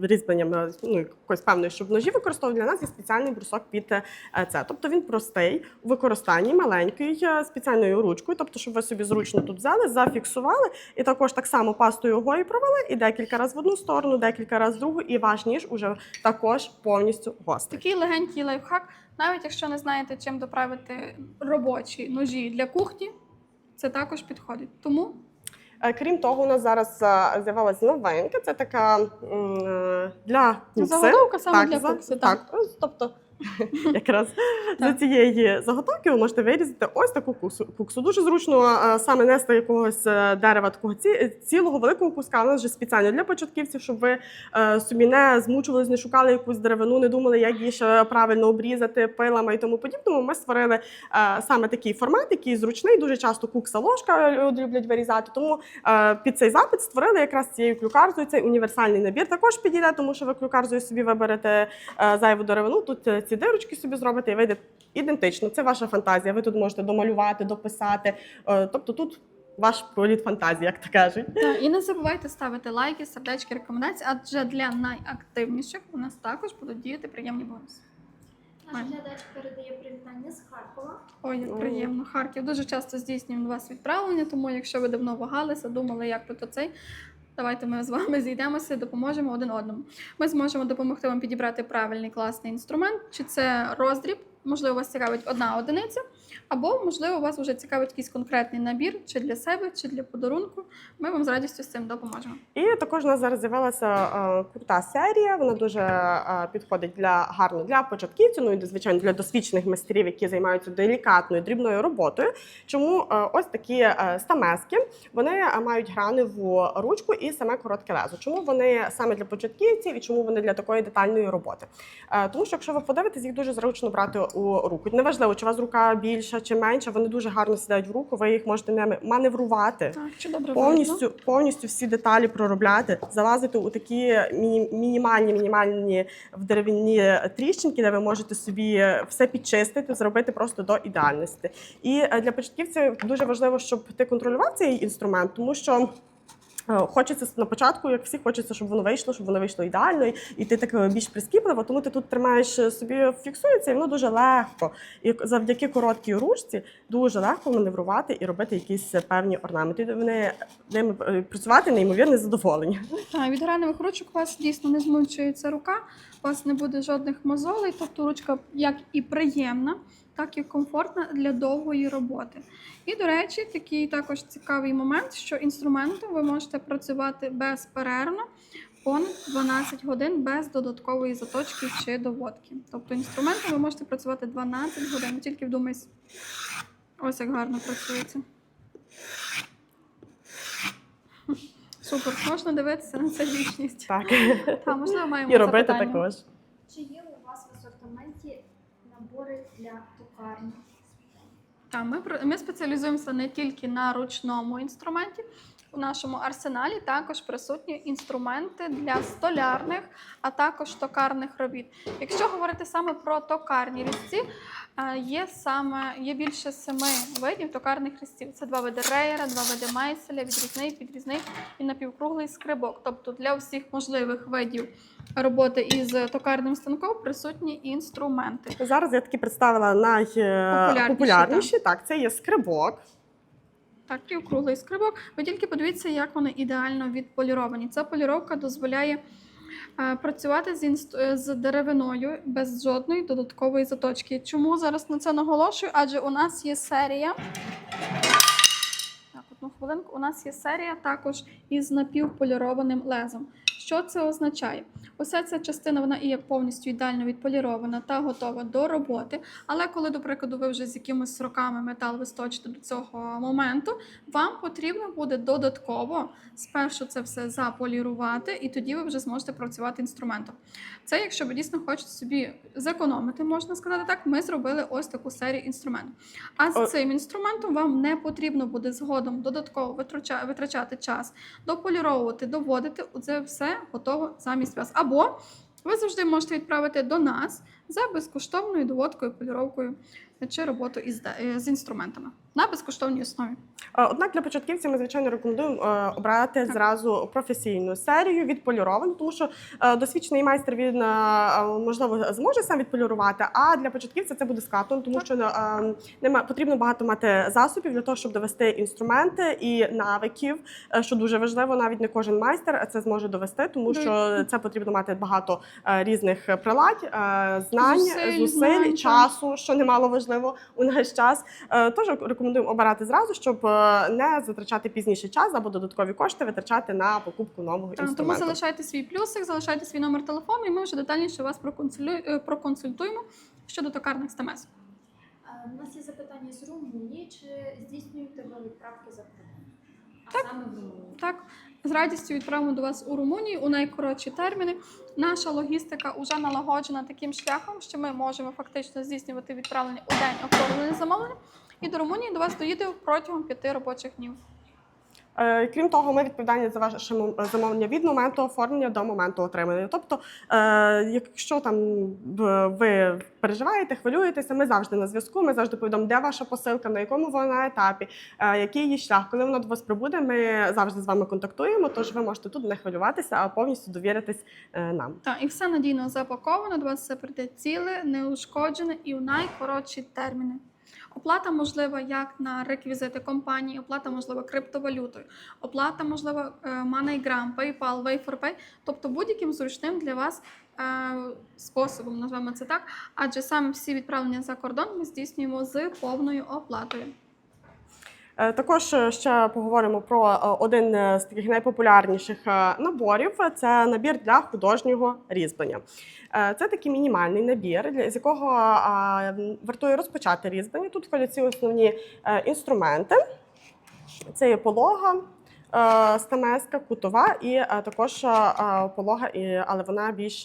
різьбленням якоїсь певної, щоб ножі використовували, для нас є спеціальний брусок під це. Тобто він простий у використанні, маленький, спеціальною ручкою, тобто щоб ви собі зручно тут взяли, зафіксували і також так само пастою його і провели, і декілька разів в одну сторону, декілька разів в другу, і ваш ніж уже також повністю гострий. Такий легенький лайфхак, навіть якщо не знаєте, чим доправити робочі ножі для кухні, це також підходить. Тому крім того, у нас зараз з'явилася новинка, це така для кукси. Заготовка саме для кукси, так. Тобто, якраз за цієї заготовки ви можете вирізати ось таку куксу. Дуже зручно саме нести якогось дерева, такого цілого великого куска. У нас вже спеціально для початківців, щоб ви собі не змучувались, не шукали якусь деревину, не думали, як її ще правильно обрізати пилами і тому подібному. Ми створили саме такий формат, який зручний. Дуже часто кукса-ложка люди люблять вирізати, тому під цей запит створили якраз цією клюкарзою. Цей універсальний набір також підійде, тому що ви клюкарзою собі виберете зайву деревину. Тут ці дирочки собі зробите і вийде ідентично. Це ваша фантазія. Ви тут можете домалювати, дописати. Тобто тут ваш політ фантазії, як то кажуть. І не забувайте ставити лайки, сердечки, рекомендації, адже для найактивніших у нас також будуть діяти приємні бонуси. Наш глядач передає привітання з Харкова. Ой, як приємно. Харків. Дуже часто здійснюємо до вас відправлення, тому якщо ви давно вагалися, думали, як то цей, давайте ми з вами зійдемося, допоможемо один одному. Ми зможемо допомогти вам підібрати правильний класний інструмент, чи це роздріб, можливо, вас цікавить одна одиниця, або, можливо, вас вже цікавить якийсь конкретний набір, чи для себе, чи для подарунку. Ми вам з радістю з цим допоможемо. І також у нас зараз з'явилася крута серія, вона дуже підходить гарно для початківців, ну і, звичайно, для досвідчених майстрів, які займаються делікатною, дрібною роботою. Чому ось такі стамески, вони мають граневу ручку і саме коротке лезо. Чому вони саме для початківців і чому вони для такої детальної роботи? Тому що, якщо ви подивитесь, їх дуже зручно брати у руку. Неважливо, чи у вас рука більша чи менша, вони дуже гарно сідають в руку, ви їх можете ними маневрувати. Так, чи добре Повністю всі деталі проробляти, залазити у такі мінімальні в дерев'яні тріщинки, де ви можете собі все підчистити, зробити просто до ідеальності. І для початківців дуже важливо, щоб ти контролював цей інструмент, тому що хочеться на початку, як всі, хочеться, щоб воно вийшло ідеально, і ти так більш прискіпливо, тому ти тут тримаєш собі, фіксується, і воно дуже легко. І завдяки короткій ручці дуже легко маневрувати і робити якісь певні орнаменти. Вони ними працювати неймовірне задоволення. Так, від граневих ручок у вас дійсно не змучується рука, у вас не буде жодних мозолей, тобто ручка як і приємна, так і комфортна для довгої роботи. І, до речі, такий також цікавий момент, що інструментом ви можете працювати безперервно понад 12 годин без додаткової заточки чи доводки. Тобто інструментом ви можете працювати 12 годин, тільки вдумайся. Ось як гарно працюється. Супер, можна дивитися на це вічність. Так. Та, можливо, маємо І робити запитання. також. Чи є у вас в асортименті набори для токарні? Так, ми спеціалізуємося не тільки на ручному інструменті. У нашому арсеналі також присутні інструменти для столярних, а також токарних робіт. Якщо говорити саме про токарні різці, є більше 7 видів токарних різців. Це 2 види рейера, 2 види мейселя, відрізний, підрізний і напівкруглий скрибок. Тобто для всіх можливих видів роботи із токарним станком присутні інструменти. Зараз я таки представила найпопулярніші. Так, це є скрибок. Так, півкруглий скрибок. Ви тільки подивіться, як вони ідеально відполіровані. Ця поліровка дозволяє працювати з деревиною без жодної додаткової заточки. Чому зараз на це наголошую? Адже у нас є серія. Так, одну хвилинку. У нас є серія також із напівполірованим лезом. Що це означає? Уся ця частина вона і є повністю ідеально відполірована та готова до роботи. Але коли, до прикладу, ви вже з якимись роками метал висточите до цього моменту, вам потрібно буде додатково спершу це все заполірувати, і тоді ви вже зможете працювати інструментом. Це, якщо ви дійсно хочете собі зекономити, можна сказати так, ми зробили ось таку серію інструментів. А з цим інструментом вам не потрібно буде згодом додатково витрачати час, дополіровувати, доводити. Це все готово замість вас. Або ви завжди можете відправити до нас за безкоштовною доводкою, поліровкою чи роботу з інструментами на безкоштовній основі. Однак для початківців ми, звичайно, рекомендуємо обрати зразу професійну серію відполіровану, тому що досвідчений майстер, він, можливо, зможе сам відполірувати, а для початківця це буде складно, тому що потрібно багато мати засобів для того, щоб довести інструменти і навиків, що дуже важливо, навіть не кожен майстер це зможе довести, тому що це потрібно мати багато різних прилад, знань, зусиль, часу, що немало важливо у наш час. Тож рекомендуємо обирати зразу, щоб не затрачати пізніше час або додаткові кошти витрачати на покупку нового Тому інструменту. залишайте свій плюсик, залишайте свій номер телефону, і ми вже детальніше вас проконсультуємо щодо токарних СТМС. У нас є запитання з Румунії. Чи здійснюєте ви відправки за кордон? Так. Саме в Румунії? Так, з радістю відправимо до вас у Румунію у найкоротші терміни. Наша логістика вже налагоджена таким шляхом, що ми можемо фактично здійснювати відправлення у день оформлення замовлення, і до Румунії до вас доїде протягом 5 робочих днів. Крім того, ми відповідальні за ваше замовлення від моменту оформлення до моменту отримання. Тобто, якщо там ви переживаєте, хвилюєтеся, ми завжди на зв'язку, ми завжди повідомимо, де ваша посилка, на якому вона етапі, який її шлях. Коли вона до вас прибуде, ми завжди з вами контактуємо, тож ви можете тут не хвилюватися, а повністю довіритись нам. Так, і все надійно запаковано, до вас все прийде ціле, неушкоджене і у найкоротші терміни. Оплата можлива як на реквізити компанії, оплата можлива криптовалютою, оплата можлива MoneyGram, PayPal, Way4Pay, тобто будь-яким зручним для вас способом, називаємо це так, адже саме всі відправлення за кордон ми здійснюємо з повною оплатою. Також ще поговоримо про один з таких найпопулярніших наборів – це набір для художнього різьблення. Це такий мінімальний набір, з якого вартує розпочати різьблення. Тут входять ці основні інструменти. Це є полога, стамеска, кутова і також полога, але вона більш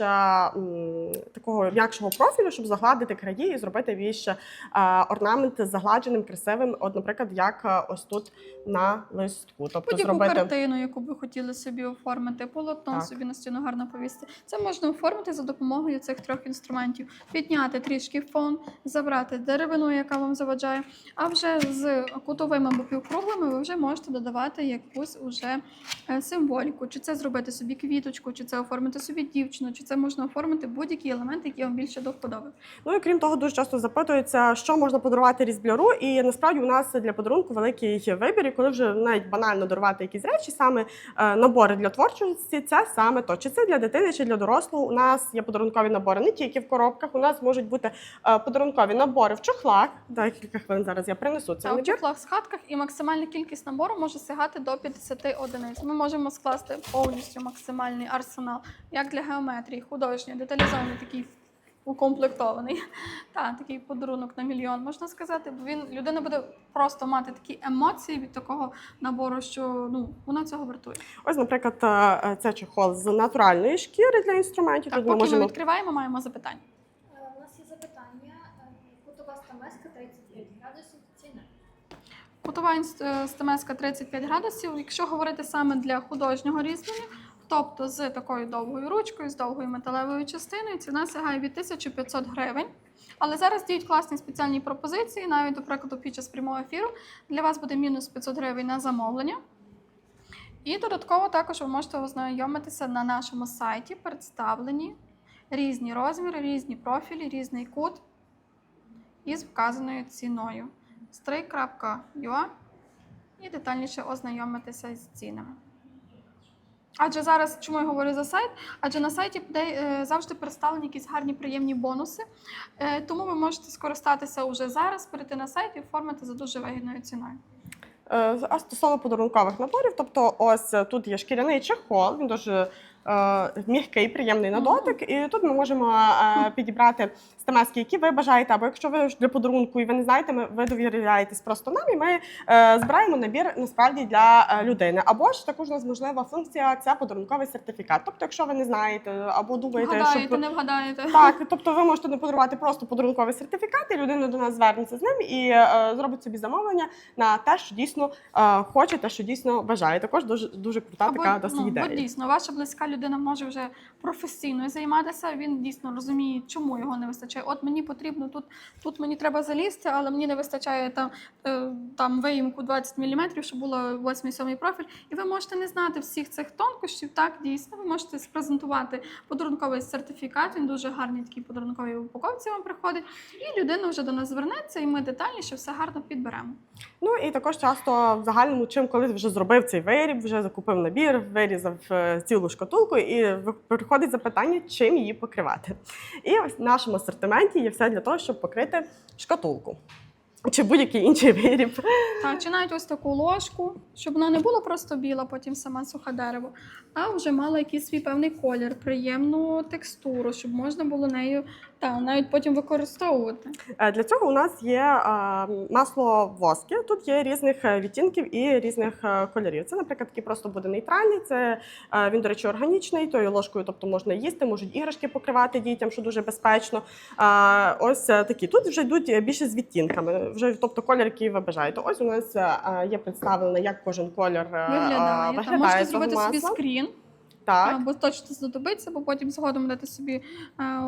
такого м'якшого профілю, щоб загладити краї і зробити більш орнамент загладженим, красивим, от, наприклад, як ось тут на листку. Тобто Будь-яку картину, яку би хотіли собі оформити, полотно собі на стіну гарно повісити. Це можна оформити за допомогою цих 3 інструментів. Підняти трішки фон, забрати деревину, яка вам заважає, а вже з кутовими або півкруглими ви вже можете додавати якусь уже символіку. Чи це зробити собі квіточку, чи це оформити собі дівчину, чи це можна оформити будь-які елементи, які вам більше до вподоби. Ну і крім того, дуже часто запитуються, що можна подарувати різбляру, і насправді у нас для подарунку великий вибір, і коли вже навіть банально дарувати якісь речі, саме набори для творчості, це саме то. Чи це для дитини, чи для дорослого. У нас є подарункові набори не тільки в коробках, у нас можуть бути подарункові набори в чохлах. Декілька хвилин зараз я принесу цей А в набір. чохлах з хатках і максимальна кількість набору може сягати до 50 одиниць. Ми можемо скласти повністю максимальний арсенал, як для геометрії, художньої, деталізований такий укомплектований. Так, такий подарунок на мільйон, можна сказати. Бо людина буде просто мати такі емоції від такого набору, що вона цього вартує. Ось, наприклад, це чохол з натуральної шкіри для інструментів. Так, Тут ми поки ми можемо... відкриваємо, маємо запитання. У нас є запитання. Кутова стамеска 35 градусів. Ціна. Кутова стамеска 35 градусів. Якщо говорити саме для художнього різьблення, тобто з такою довгою ручкою, з довгою металевою частиною, ціна сягає від 1500 гривень. Але зараз діють класні спеціальні пропозиції, навіть, до прикладу, під час прямого ефіру для вас буде мінус 500 гривень на замовлення. І додатково також ви можете ознайомитися на нашому сайті, представлені різні розміри, різні профілі, різний кут із вказаною ціною. stray.ua і детальніше ознайомитися з цінами. Адже зараз, чому я говорю за сайт? Адже на сайті завжди представлені якісь гарні, приємні бонуси. Тому ви можете скористатися вже зараз, перейти на сайт і оформити за дуже вигідною ціною. А стосовно подарункових наборів, тобто ось тут є шкіряний чехол, він дуже м'який, приємний на дотик. І тут ми можемо підібрати стамески, які ви бажаєте, або якщо ви для подарунку і ви не знаєте, ви довіряєтесь просто нам, і ми збираємо набір насправді для людини. Або ж також у нас можлива функція – це подарунковий сертифікат. Тобто, якщо ви не знаєте або думаєте, Вгадаєте, не вгадаєте. Так, тобто ви можете не подарувати просто подарунковий сертифікат, і людина до нас звернеться з ним і зробить собі замовлення на те, що дійсно хоче, те, що дійсно бажає. Також дуже крута така досить ідея. Бо дійсно, ваша близька людина може вже професійно займатися, він дійсно розуміє, чому його не вистачає. От мені потрібно, тут мені треба залізти, але мені не вистачає там виїмку 20 мм, щоб було 8-7 профіль. І ви можете не знати всіх цих тонкощів, так, дійсно. Ви можете спрезентувати подарунковий сертифікат, він дуже гарний, такий подарунковій упаковці вам приходить. І людина вже до нас звернеться, і ми детальніше все гарно підберемо. Ну і також часто в загальному, чим коли вже зробив цей виріб, вже закупив набір, вирізав цілу шкатулку, і приходить запитання, чим її покривати. І ось в нашому асортименті є все для того, щоб покрити шкатулку. Чи будь-який інший виріб. Так, чи навіть ось таку ложку, щоб вона не була просто біла, потім сама сухе дерево, а вже мала якийсь свій певний колір, приємну текстуру, щоб можна було нею навіть потім використовувати. Для цього у нас є масло воски. Тут є різних відтінків і різних кольорів. Це, наприклад, такий просто буде нейтральний. Це він, до речі, органічний, тою ложкою, тобто можна їсти, можуть іграшки покривати дітям, що дуже безпечно. Ось такі. Тут вже йдуть більше з відтінками, вже, тобто колір, який ви бажаєте. Ось у нас є представлено, як кожен колір виглядає. Можете зробити собі скрін. Так. Бо точно знадобиться, бо потім згодом будете собі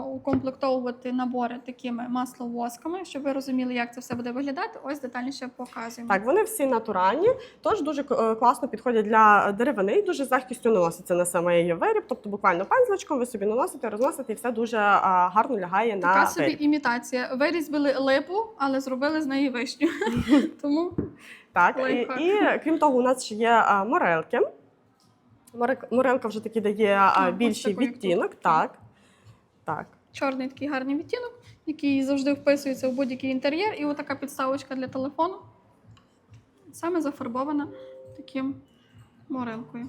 укомплектовувати набори такими масловосками, щоб ви розуміли, як це все буде виглядати. Ось детальніше показуємо. Так, вони всі натуральні, тож дуже класно підходять для деревини і дуже з легкістю наноситься на самий виріб, тобто буквально пензличком ви собі наносите, розносите і все дуже гарно лягає на така собі виріб. Імітація. Вирізбили липу, але зробили з неї вишню. Тому так, і крім того, у нас ще є морелки. Морелка вже таки дає більший відтінок. Так. Чорний такий гарний відтінок, який завжди вписується в будь-який інтер'єр. І отака підставочка для телефону, саме зафарбована таким морелкою.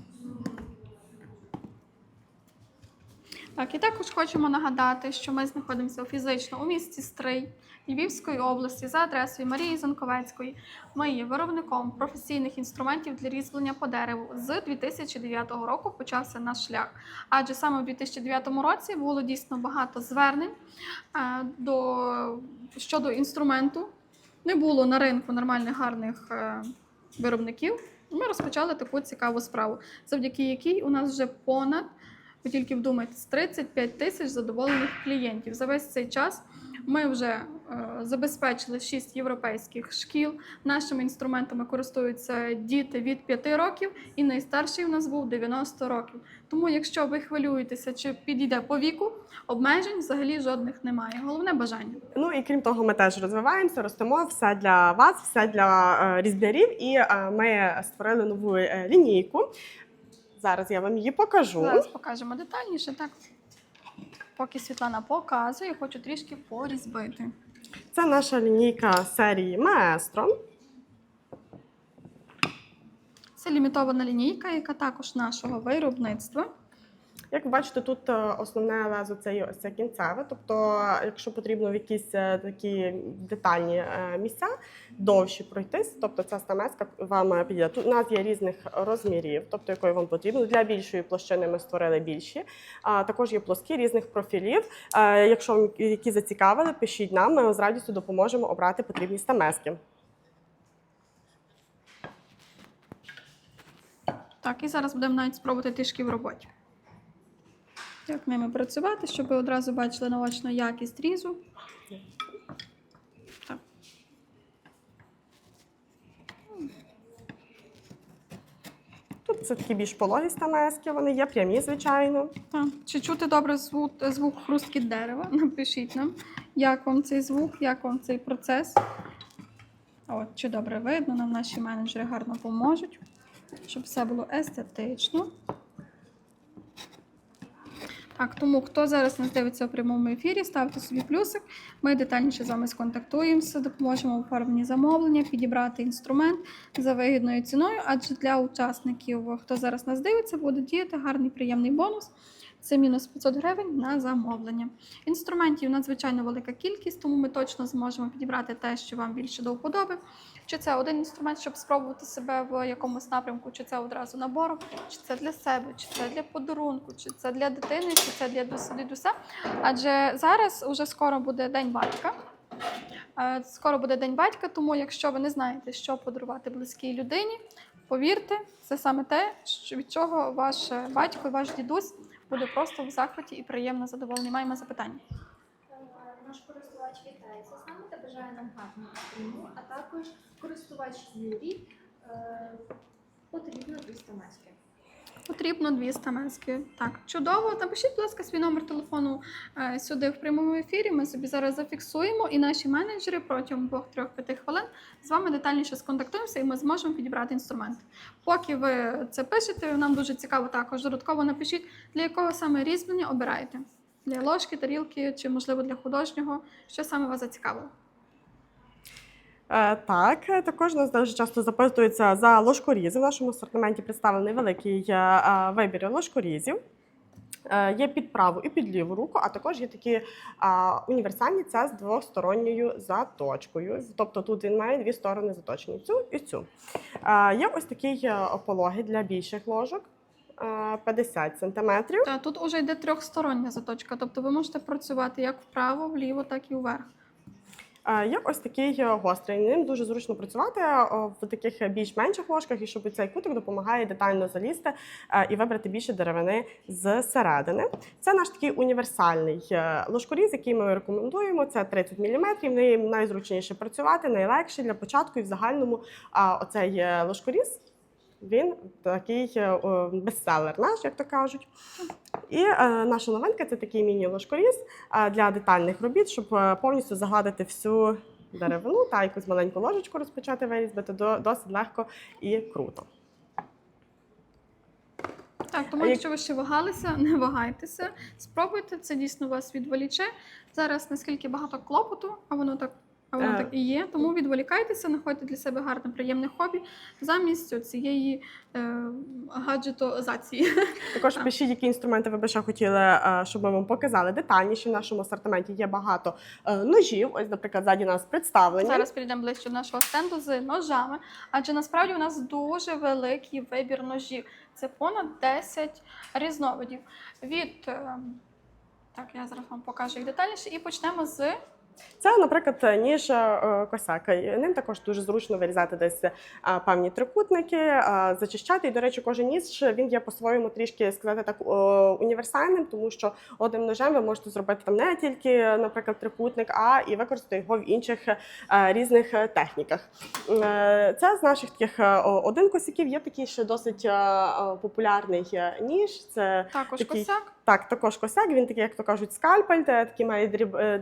Так, і також хочемо нагадати, що ми знаходимося фізично у місті Стрий Львівської області за адресою Марії Занковецької. Ми є виробником професійних інструментів для різьблення по дереву. З 2009 року почався наш шлях. Адже саме в 2009 році було дійсно багато звернень щодо інструменту. Не було на ринку нормальних гарних виробників. Ми розпочали таку цікаву справу, завдяки якій у нас вже понад, ви тільки вдумайтесь, 35 тисяч задоволених клієнтів. За весь цей час ми вже забезпечили 6 європейських шкіл. Нашими інструментами користуються діти від 5 років, і найстарший у нас був 90 років. Тому якщо ви хвилюєтеся, чи підійде по віку, обмежень взагалі жодних немає. Головне бажання. Ну і крім того, ми теж розвиваємося, ростемо, все для вас, все для різблярів. І ми створили нову лінійку. Зараз я вам її покажу. Зараз покажемо детальніше, так? Поки Світлана показує, хочу трішки порізбити. Це наша лінійка серії Маестро. Це лімітована лінійка, яка також нашого виробництва. Як ви бачите, тут основне лезо це є ось це кінцеве, тобто якщо потрібно в якісь такі детальні місця довші пройтись, тобто ця стамеска вам підійде. Тут у нас є різних розмірів, тобто якої вам потрібно. Для більшої площини ми створили більші, також є плоскі різних профілів. Якщо вам які зацікавили, пишіть нам, ми з радістю допоможемо обрати потрібні стамески. Так, і зараз будемо навіть спробувати трішки в роботі. Як ними працювати, щоб ви одразу бачили наочно якість різу. Так. Тут це такі більш пологі стамески, вони є прямі, звичайно. Так. Чи чути добре звук хрустки дерева? Напишіть нам, як вам цей звук, як вам цей процес. От, чи добре видно, нам наші менеджери гарно поможуть, щоб все було естетично. Так, тому хто зараз нас дивиться у прямому ефірі, ставте собі плюсик. Ми детальніше з вами сконтактуємося, допоможемо у оформленні замовлення, підібрати інструмент за вигідною ціною, адже для учасників, хто зараз нас дивиться, буде діяти гарний приємний бонус. Це мінус 500 гривень на замовлення. Інструментів надзвичайно велика кількість, тому ми точно зможемо підібрати те, що вам більше до вподоби. Чи це один інструмент, щоб спробувати себе в якомусь напрямку, чи це одразу набором, чи це для себе, чи це для подарунку, чи це для дитини, чи це для дідуся. Адже зараз уже скоро буде День батька. Скоро буде День батька, тому якщо ви не знаєте, що подарувати близькій людині, повірте, це саме те, від чого ваш батько і ваш дідусь буде просто в захваті і приємно задоволений. Маємо запитання. Наш користувач вітається з нами та бажає нам гарного стріму, а також користувач Юрій потрібно 200 маски. Потрібно 200 маски. Так, чудово. Напишіть, будь ласка, свій номер телефону сюди в прямому ефірі. Ми собі зараз зафіксуємо, і наші менеджери протягом 2-3-5 хвилин з вами детальніше сконтактуємося, і ми зможемо підібрати інструмент. Поки ви це пишете, нам дуже цікаво також. Додатково напишіть, для якого саме різьблення обираєте. Для ложки, тарілки чи, можливо, для художнього. Що саме вас зацікавило? Так, також нас дуже часто запитуються за ложкорізи. В нашому асортименті представлений великий вибір ложкорізів. Є під праву і під ліву руку, а також є такі універсальні, це з двосторонньою заточкою. Тобто тут він має дві сторони заточені, цю і цю. Є ось такий пологий для більших ложок. 50 см. Та тут уже йде трьохстороння заточка, тобто ви можете працювати як вправо, вліво, так і вверх. Є ось такий гострий. Ним дуже зручно працювати в таких більш-менших ложках, і щоб цей кутик допомагає детально залізти і вибрати більше деревини зсередини. Це наш такий універсальний ложкоріз, який ми рекомендуємо. Це 30 мм, ним найзручніше працювати, найлегше для початку і в загальному оцей ложкоріз. Він такий бестселер наш, як то кажуть. І наша новинка – це такий міні-ложкоріз для детальних робіт, щоб повністю загладити всю деревину та якусь маленьку ложечку розпочати вирізбити досить легко і круто. Так, тому якщо ви ще вагалися, не вагайтеся, спробуйте, це дійсно вас відволіче. Зараз наскільки багато клопоту, а воно так і є, тому відволікайтеся, знаходьте для себе гарне, приємне хобі замість цієї гаджетозації. Також пишіть, які інструменти ви б ще хотіли, щоб ми вам показали детальніше. В нашому асортименті є багато ножів. Ось, наприклад, ззаді нас представлені. Зараз перейдемо ближче до нашого стенду з ножами, адже насправді у нас дуже великий вибір ножів. Це понад 10 різновидів. Так, я зараз вам покажу їх детальніше і почнемо з... Це, наприклад, ніж косяк. Ним також дуже зручно вирізати десь певні трикутники, зачищати. І, до речі, кожен ніж, він є по-своєму трішки, сказати так, універсальним, тому що одним ножем ви можете зробити там не тільки, наприклад, трикутник, а і використати його в інших різних техніках. Це з наших таких один косяків. Є такий ще досить популярний ніж. Це також такий, косяк. Так, також косяк. Він такий, як то кажуть, скальпель, такий має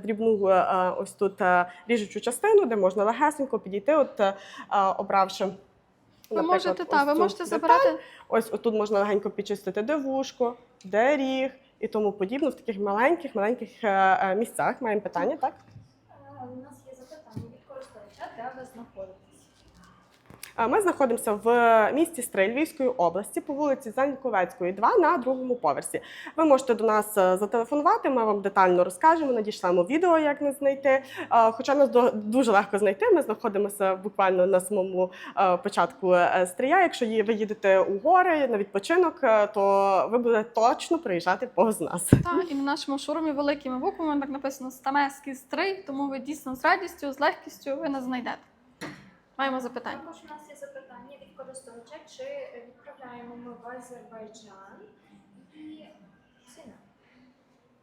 дрібну ось тут ріжучу частину, де можна легесенько підійти, обравши. Ви можете забирати. Ось тут можна легенько підчистити де вушко, де ріг і тому подібне в таких маленьких місцях. Маємо питання, так? У нас є запитання від користувача, де ви знаходитесь. Ми знаходимося в місті Стрий Львівської області по вулиці Заньковецької, 2 на 2-му поверсі. Ви можете до нас зателефонувати, ми вам детально розкажемо, надішлемо відео, як нас знайти. Хоча нас дуже легко знайти, ми знаходимося буквально на самому початку Стрия. Якщо ви їдете у гори на відпочинок, то ви будете точно приїжджати повз нас. Так, і на нашому шоурумі великими буквами так написано «Стамеський Стрий», тому ви дійсно з радістю, з легкістю ви нас знайдете. Маємо запитання. Також у нас є запитання від користувача, чи відправляємо ми в Азербайджан і ціна.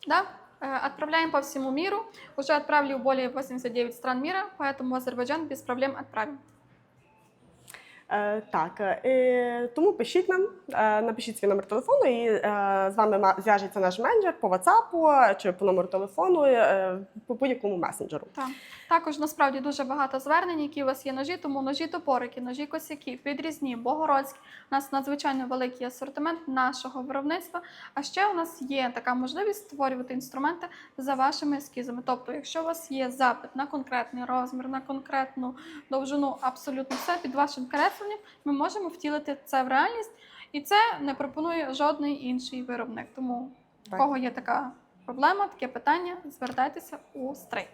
Да, отправляем по всему миру. Уже отправили в более 89 стран мира, поэтому в Азербайджан без проблем отправим. Так, тому пишіть нам, напишіть свій номер телефону, і з вами зв'яжеться наш менеджер по WhatsApp чи по номеру телефону, по будь-якому месенджеру. Так. Також насправді дуже багато звернень, які у вас є ножі, тому ножі топорики, ножі косяки, підрізні, богородські. У нас надзвичайно великий асортимент нашого виробництва. А ще у нас є така можливість створювати інструменти за вашими ескізами. Тобто, якщо у вас є запит на конкретний розмір, на конкретну довжину, абсолютно все під вашим кресленням, ми можемо втілити це в реальність. І це не пропонує жодний інший виробник. Тому в кого є така проблема, таке питання, звертайтеся у Стрий.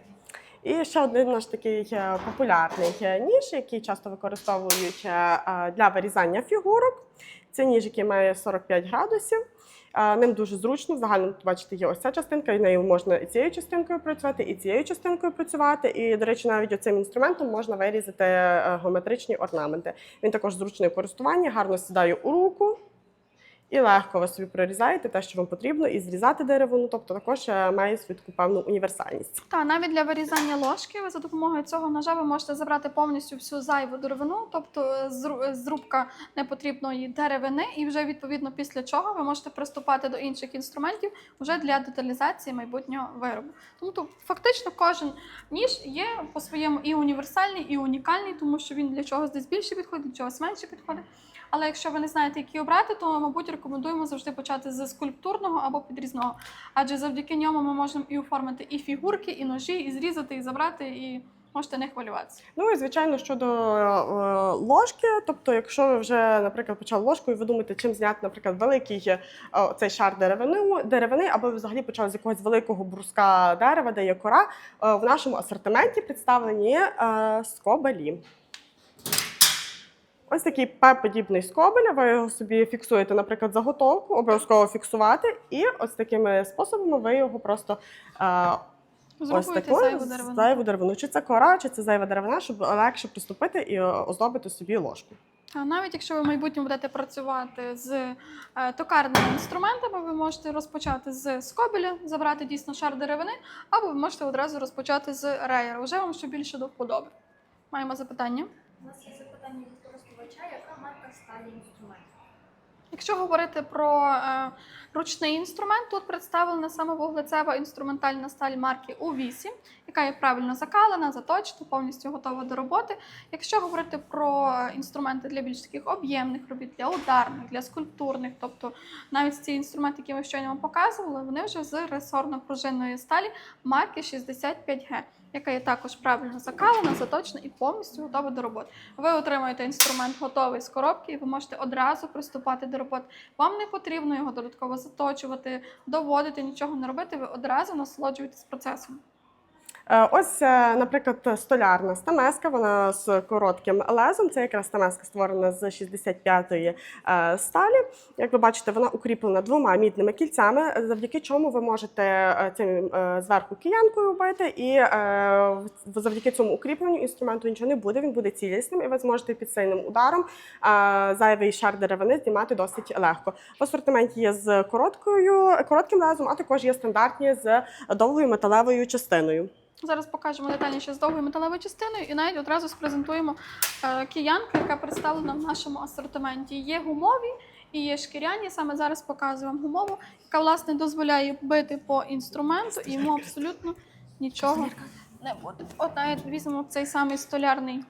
І ще один наш такий популярний ніж, який часто використовують для вирізання фігурок. Це ніж, який має 45 градусів. Ним дуже зручно. В загальному, бачите, є ось ця частинка, і нею можна і цією частинкою працювати, і цією частинкою працювати. І, до речі, навіть оцим інструментом можна вирізати геометричні орнаменти. Він також зручний у користуванні, гарно сідає у руку. І легко ви собі прорізаєте те, що вам потрібно, і зрізати деревину, тобто також має свою таку певну універсальність. Так, навіть для вирізання ложки ви за допомогою цього ножа ви можете забрати повністю всю зайву деревину, тобто зрубка непотрібної деревини, і вже відповідно після чого ви можете приступати до інших інструментів вже для деталізації майбутнього виробу. Тому фактично кожен ніж є по-своєму і універсальний, і унікальний, тому що він для чогось десь більше підходить, для чогось менше підходить. Але якщо ви не знаєте, які обрати, то, мабуть, рекомендуємо завжди почати з скульптурного або підрізного. Адже завдяки ньому ми можемо і оформити і фігурки, і ножі, і зрізати, і забрати, і можете не хвилюватися. Ну і, звичайно, щодо ложки, тобто, якщо ви вже, наприклад, почали ложкою, ви думаєте, чим зняти, наприклад, великий цей шар деревини, або ви взагалі почали з якогось великого бруска дерева, де є кора, в нашому асортименті представлені скобелі. Ось такий П-подібний скобель, ви його собі фіксуєте, наприклад, заготовку, обов'язково фіксувати, і ось такими способами ви його просто ось такою зайву деревину. Чи це кора, чи це зайва деревина, щоб легше приступити і оздобити собі ложку. А навіть якщо ви в майбутньому будете працювати з токарними інструментами, ви можете розпочати з скобеля, забрати дійсно шар деревини, або ви можете одразу розпочати з реєра. Вже вам що більше до вподоби. Маємо запитання. У нас є запитання від користувача, яка марка сталі інструментів? Якщо говорити про ручний інструмент, тут представлена саме вуглецева інструментальна сталь марки У8, яка є правильно закалена, заточена, повністю готова до роботи. Якщо говорити про інструменти для більш таких об'ємних робіт, для ударних, для скульптурних, тобто навіть ці інструменти, які ми щойно вам показували, вони вже з ресорно-пружинної сталі марки 65Г, яка є також правильно закалена, заточена і повністю готова до роботи. Ви отримуєте інструмент готовий з коробки, і ви можете одразу приступати до роботи. Вам не потрібно його додатково заточувати, доводити, нічого не робити, ви одразу насолоджуєтесь процесом. Ось, наприклад, столярна стамеска, вона з коротким лезом. Це якраз стамеска створена з 65-ї сталі. Як ви бачите, вона укріплена 2 мідними кільцями, завдяки чому ви можете цим зверху киянкою бити, і завдяки цьому укріпленню інструменту нічого не буде, він буде цілісним, і ви зможете під сильним ударом зайвий шар деревини знімати досить легко. В асортименті є з коротким лезом, а також є стандартні з довгою металевою частиною. Зараз покажемо детальніше з довгою металевою частиною і навіть одразу спрезентуємо киянку, яка представлена в нашому асортименті. Є гумові і є шкіряні. Саме зараз показую вам гумову, яка, власне, дозволяє бити по інструменту, і йому абсолютно нічого не буде. От навіть візьмемо цей самий столярний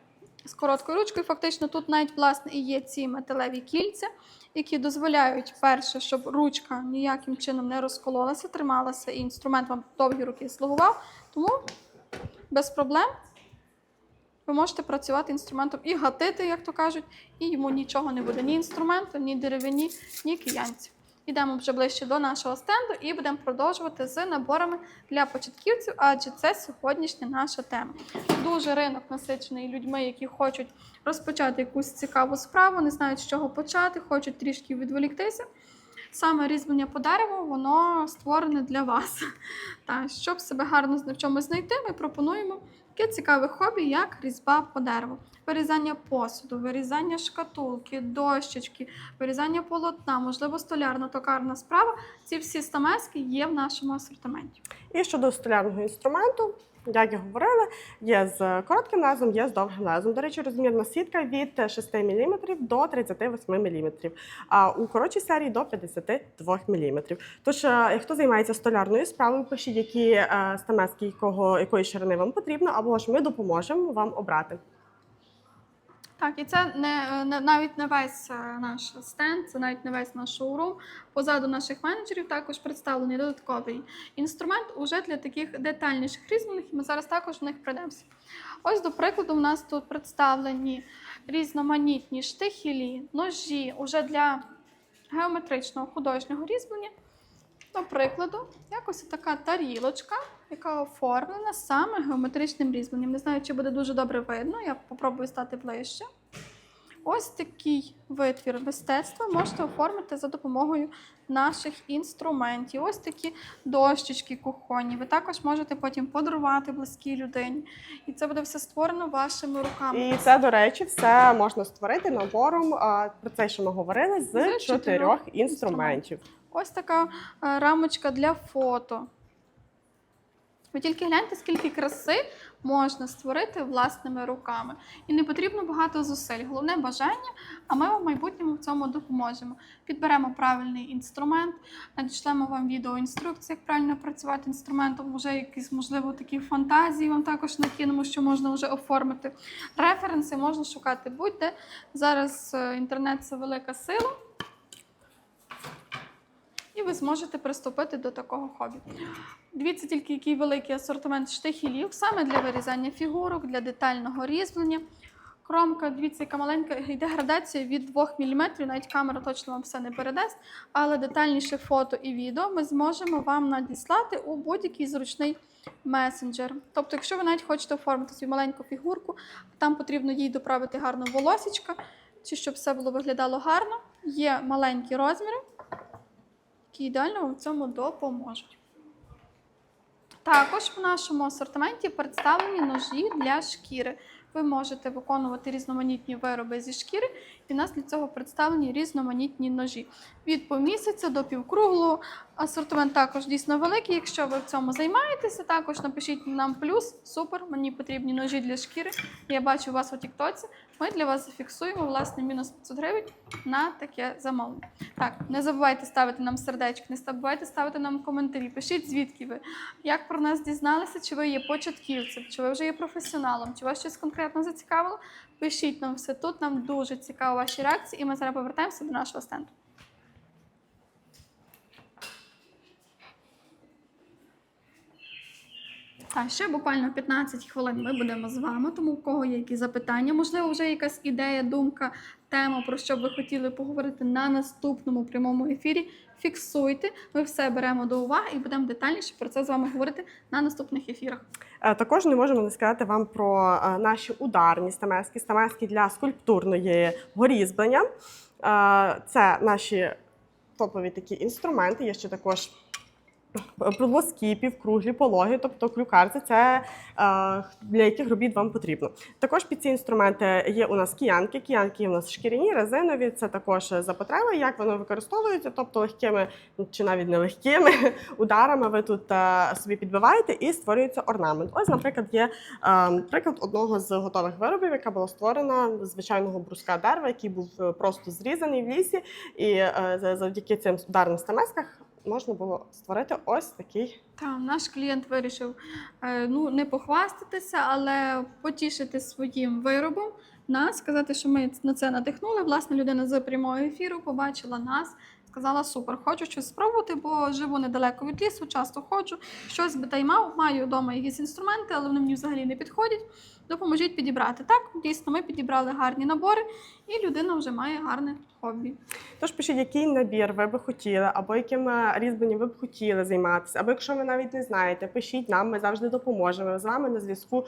з короткою ручкою. Фактично тут навіть, власне, і є ці металеві кільця, які дозволяють, перше, щоб ручка ніяким чином не розкололася, трималася, і інструмент вам довгі роки слугував. Тому без проблем ви можете працювати інструментом і гатити, як то кажуть, і йому нічого не буде, ні інструменту, ні деревині, ні киянці. Йдемо вже ближче до нашого стенду і будемо продовжувати з наборами для початківців, адже це сьогоднішня наша тема. Дуже ринок насичений людьми, які хочуть розпочати якусь цікаву справу, не знають, з чого почати, хочуть трішки відволіктися. Саме різьблення по дереву, воно створене для вас. Та, щоб себе гарно в чомусь знайти, ми пропонуємо таке цікаве хобі, як різьба по дереву. Вирізання посуду, вирізання шкатулки, дощечки, вирізання полотна, можливо, столярно-токарна справа. Ці всі стамески є в нашому асортименті. І щодо столярного інструменту, як я говорила, є з коротким лезом, є з довгим лезом. До речі, розмірна сітка від 6 мм до 38 мм, а у коротшій серії до 52 мм. Тож, хто займається столярною справою, пишіть, які стамески якої ширини вам потрібно, або ж ми допоможемо вам обрати. Так, і це навіть не весь наш стенд, це навіть не весь наш шоурум. Позаду наших менеджерів також представлений додатковий інструмент уже для таких детальніших різьблених, і ми зараз також в них пройдемося. Ось, до прикладу, у нас тут представлені різноманітні штихелі, ножі уже для геометричного художнього різьблення. До прикладу, якось така тарілочка, яка оформлена саме геометричним різьбленням. Не знаю, чи буде дуже добре видно, я попробую стати ближче. Ось такий витвір мистецтва можете оформити за допомогою наших інструментів. Ось такі дощечки кухонні. Ви також можете потім подарувати близькій людині. І це буде все створено вашими руками. І це, до речі, все можна створити набором, про це, що ми говорили, з 4 інструментів. Ось така рамочка для фото. Ви тільки гляньте, скільки краси можна створити власними руками. І не потрібно багато зусиль. Головне бажання, а ми вам в майбутньому в цьому допоможемо. Підберемо правильний інструмент, надішлемо вам відеоінструкцію, як правильно працювати інструментом, вже якісь, можливо, такі фантазії вам також накинемо, що можна вже оформити. Референси можна шукати будь-де. Зараз інтернет – це велика сила. І ви зможете приступити до такого хобі. Дивіться тільки, який великий асортимент штихелів, саме для вирізання фігурок, для детального різьблення. Кромка, дивіться, яка маленька, йде градація від 2 мм, навіть камера точно вам все не передасть, але детальніше фото і відео ми зможемо вам надіслати у будь-який зручний месенджер. Тобто, якщо ви навіть хочете оформити свою маленьку фігурку, там потрібно їй доправити гарно волосічка, чи щоб все було виглядало гарно, є маленькі розміри, які ідеально вам в цьому допоможуть. Також в нашому асортименті представлені ножі для шкіри. Ви можете виконувати різноманітні вироби зі шкіри, і в нас для цього представлені різноманітні ножі. Від помісяця до півкруглого. Асортимент також дійсно великий. Якщо ви в цьому займаєтеся, також напишіть нам плюс. Супер, мені потрібні ножі для шкіри. Я бачу вас у тіктоці. Ми для вас зафіксуємо, власне, мінус 500 гривень на таке замовлення. Так, не забувайте ставити нам сердечки, не забувайте ставити нам коментарі. Пишіть, звідки ви, як про нас дізналися, чи ви є початківцем, чи ви вже є професіоналом, чи вас щось конкретно зацікавило. Пишіть нам все тут, нам дуже цікаво ваші реакції, і ми зараз повертаємося до нашого стенду. Так, ще буквально 15 хвилин ми будемо з вами, тому у кого є якісь запитання, можливо, вже якась ідея, думка, тема, про що б ви хотіли поговорити на наступному прямому ефірі, фіксуйте, ми все беремо до уваги і будемо детальніше про це з вами говорити на наступних ефірах. Також не можемо не сказати вам про наші ударні стамески для скульптурної різьблення. Це наші топові такі інструменти, є ще також плоскі, півкруглі, пологи, тобто клюкарці, це для яких робіт вам потрібно. Також під ці інструменти є у нас киянки. Киянки є у нас шкіряні, резинові, це також за потреби, як вони використовуються, тобто легкими чи навіть не легкими ударами ви тут собі підбиваєте і створюється орнамент. Ось, наприклад, є приклад одного з готових виробів, яка була створена з звичайного бруска дерева, який був просто зрізаний в лісі, і завдяки цим ударним стамесках можна було створити ось такий. Так, наш клієнт вирішив не похвастатися, але потішити своїм виробом нас, сказати, що ми на це надихнули. Власне, людина з прямого ефіру побачила нас, сказала, супер, хочу щось спробувати, бо живу недалеко від лісу, часто ходжу, щось би та й маю вдома якісь інструменти, але вони мені взагалі не підходять. допоможіть підібрати. Так, дійсно, ми підібрали гарні набори, і людина вже має гарне хобі. Тож пишіть, який набір ви би хотіли, або яким різьбленням ви б хотіли займатися. Або якщо ви навіть не знаєте, пишіть нам, ми завжди допоможемо. З вами на зв'язку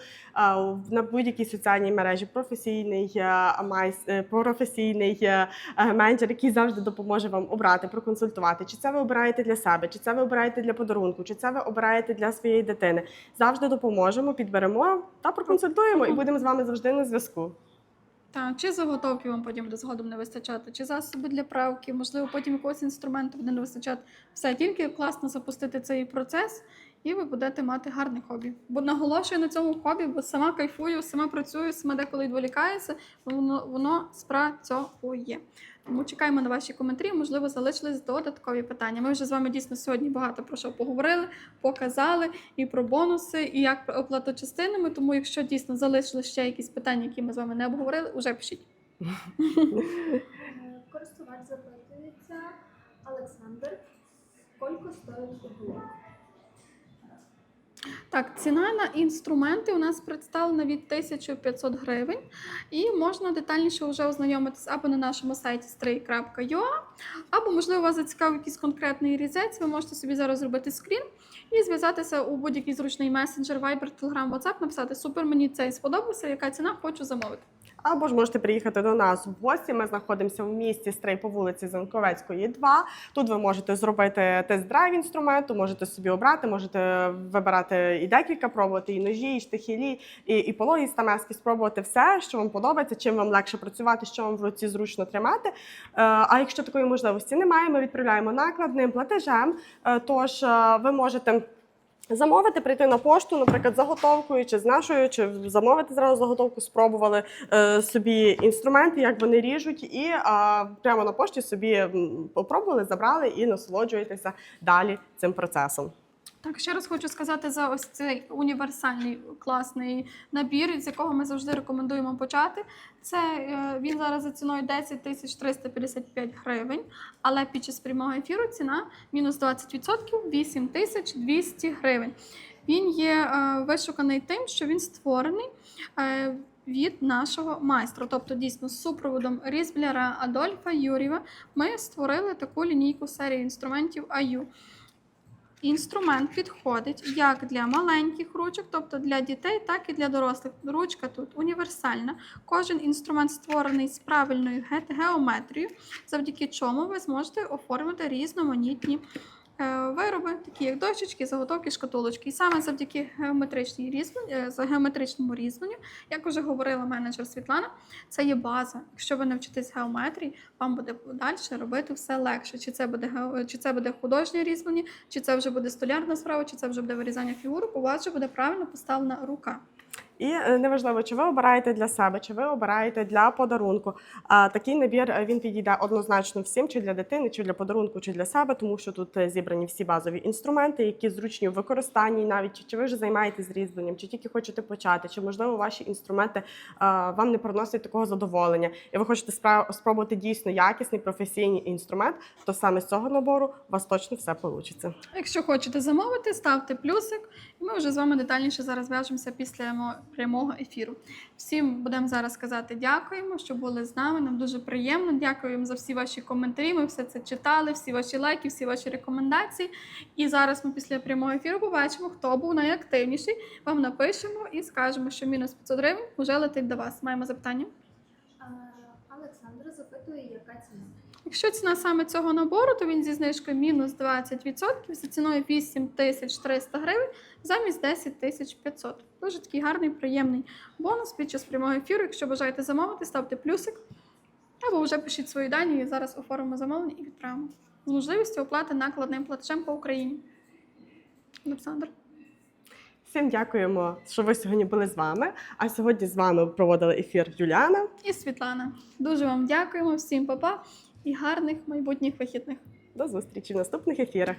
на будь-якій соціальній мережі професійний менеджер, який завжди допоможе вам обрати, проконсультувати. Чи це ви обираєте для себе, чи це ви обираєте для подарунку, чи це ви обираєте для своєї дитини. Завжди допоможемо, підберемо та проконсультуємо і будемо з вами завжди на зв'язку. Так, чи заготовки вам потім буде згодом не вистачати, чи засоби для правки, можливо, потім якогось інструменту буде не вистачати. Все, тільки класно запустити цей процес, і ви будете мати гарне хобі. Бо наголошую на цьому хобі, бо сама кайфую, сама працюю, сама деколи відволікаюся, воно спрацьовує. Тому чекаємо на ваші коментарі, можливо, залишились додаткові питання. Ми вже з вами дійсно сьогодні багато про що поговорили, показали і про бонуси, і як про оплату частинами. Тому, якщо дійсно залишились ще якісь питання, які ми з вами не обговорили, уже пишіть. Користувач запитується, Олександр, скільки стоїть углок? Так, ціна на інструменти у нас представлена від 1500 гривень, і можна детальніше вже ознайомитись або на нашому сайті stray.ua, або, можливо, вас зацікавив якийсь конкретний різець, ви можете собі зараз зробити скрін і зв'язатися у будь-який зручний месенджер, Viber, Telegram, WhatsApp, написати «Супер, мені цей сподобався, яка ціна, хочу замовити». Або ж можете приїхати до нас в гості. Ми знаходимося в місті Стрий по вулиці Занковецької, 2. Тут ви можете зробити тест-драйв інструменту, можете собі обрати, можете вибирати і декілька, пробувати і ножі, і штихелі, і пологі, стамески, спробувати все, що вам подобається, чим вам легше працювати, що вам в руці зручно тримати. А якщо такої можливості немає, ми відправляємо накладним платежем, тож ви можете замовити, прийти на пошту, наприклад, заготовкою чи з нашою, чи замовити зразу заготовку, спробували собі інструменти, як вони ріжуть, і прямо на пошті собі попробували, забрали і насолоджуєтеся далі цим процесом. Так, ще раз хочу сказати за ось цей універсальний класний набір, з якого ми завжди рекомендуємо почати. Це він зараз за ціною 10 355 гривень, але під час прямого ефіру ціна мінус 20% 8200 гривень. Він є вишуканий тим, що він створений від нашого майстра. Тобто, дійсно, з супроводом різбляра Адольфа Юрєва ми створили таку лінійку серії інструментів AU. Інструмент підходить як для маленьких ручок, тобто для дітей, так і для дорослих. Ручка тут універсальна. Кожен інструмент створений з правильною геометрією, завдяки чому ви зможете оформити різноманітні вироби, такі як дощечки, заготовки, шкатулочки. І саме завдяки геометричному різьбленню, як вже говорила менеджер Світлана, це є база. Якщо ви навчитесь геометрії, вам буде далі робити все легше. Чи це буде художнє різьблення, чи це вже буде столярна справа, чи це вже буде вирізання фігурок, у вас вже буде правильно поставлена рука. І неважливо, чи ви обираєте для себе, чи ви обираєте для подарунку. Такий набір він підійде однозначно всім, чи для дитини, чи для подарунку, чи для себе, тому що тут зібрані всі базові інструменти, які зручні у використанні, навіть чи ви вже займаєтесь різьбленням, чи тільки хочете почати, чи, можливо, ваші інструменти вам не приносять такого задоволення, і ви хочете спробувати дійсно якісний професійний інструмент, то саме з цього набору у вас точно все вийде. Якщо хочете замовити, ставте плюсик, і ми вже з вами детальніше зараз зв'яжемося після прямого ефіру. Всім будемо зараз казати дякуємо, що були з нами, нам дуже приємно. Дякуємо за всі ваші коментарі, ми все це читали, всі ваші лайки, всі ваші рекомендації. І зараз ми після прямого ефіру побачимо, хто був найактивніший. Вам напишемо і скажемо, що мінус 500 гривень вже летить до вас. Маємо запитання? Олександр запитує, яка ціна. Якщо ціна саме цього набору, то він зі знижкою мінус 20%, за ціною 8300 гривень, замість 10500. Дуже такий гарний, приємний бонус під час прямого ефіру. Якщо бажаєте замовити, ставте плюсик, або вже пишіть свої дані, і зараз оформимо замовлення і відправимо. З можливістю оплати накладним платежем по Україні. Олександр. Всім дякуємо, що ви сьогодні були з вами. А сьогодні з вами проводили ефір Юліана І Світлана. Дуже вам дякуємо, всім па-па і гарних майбутніх вихідних. До зустрічі в наступних ефірах.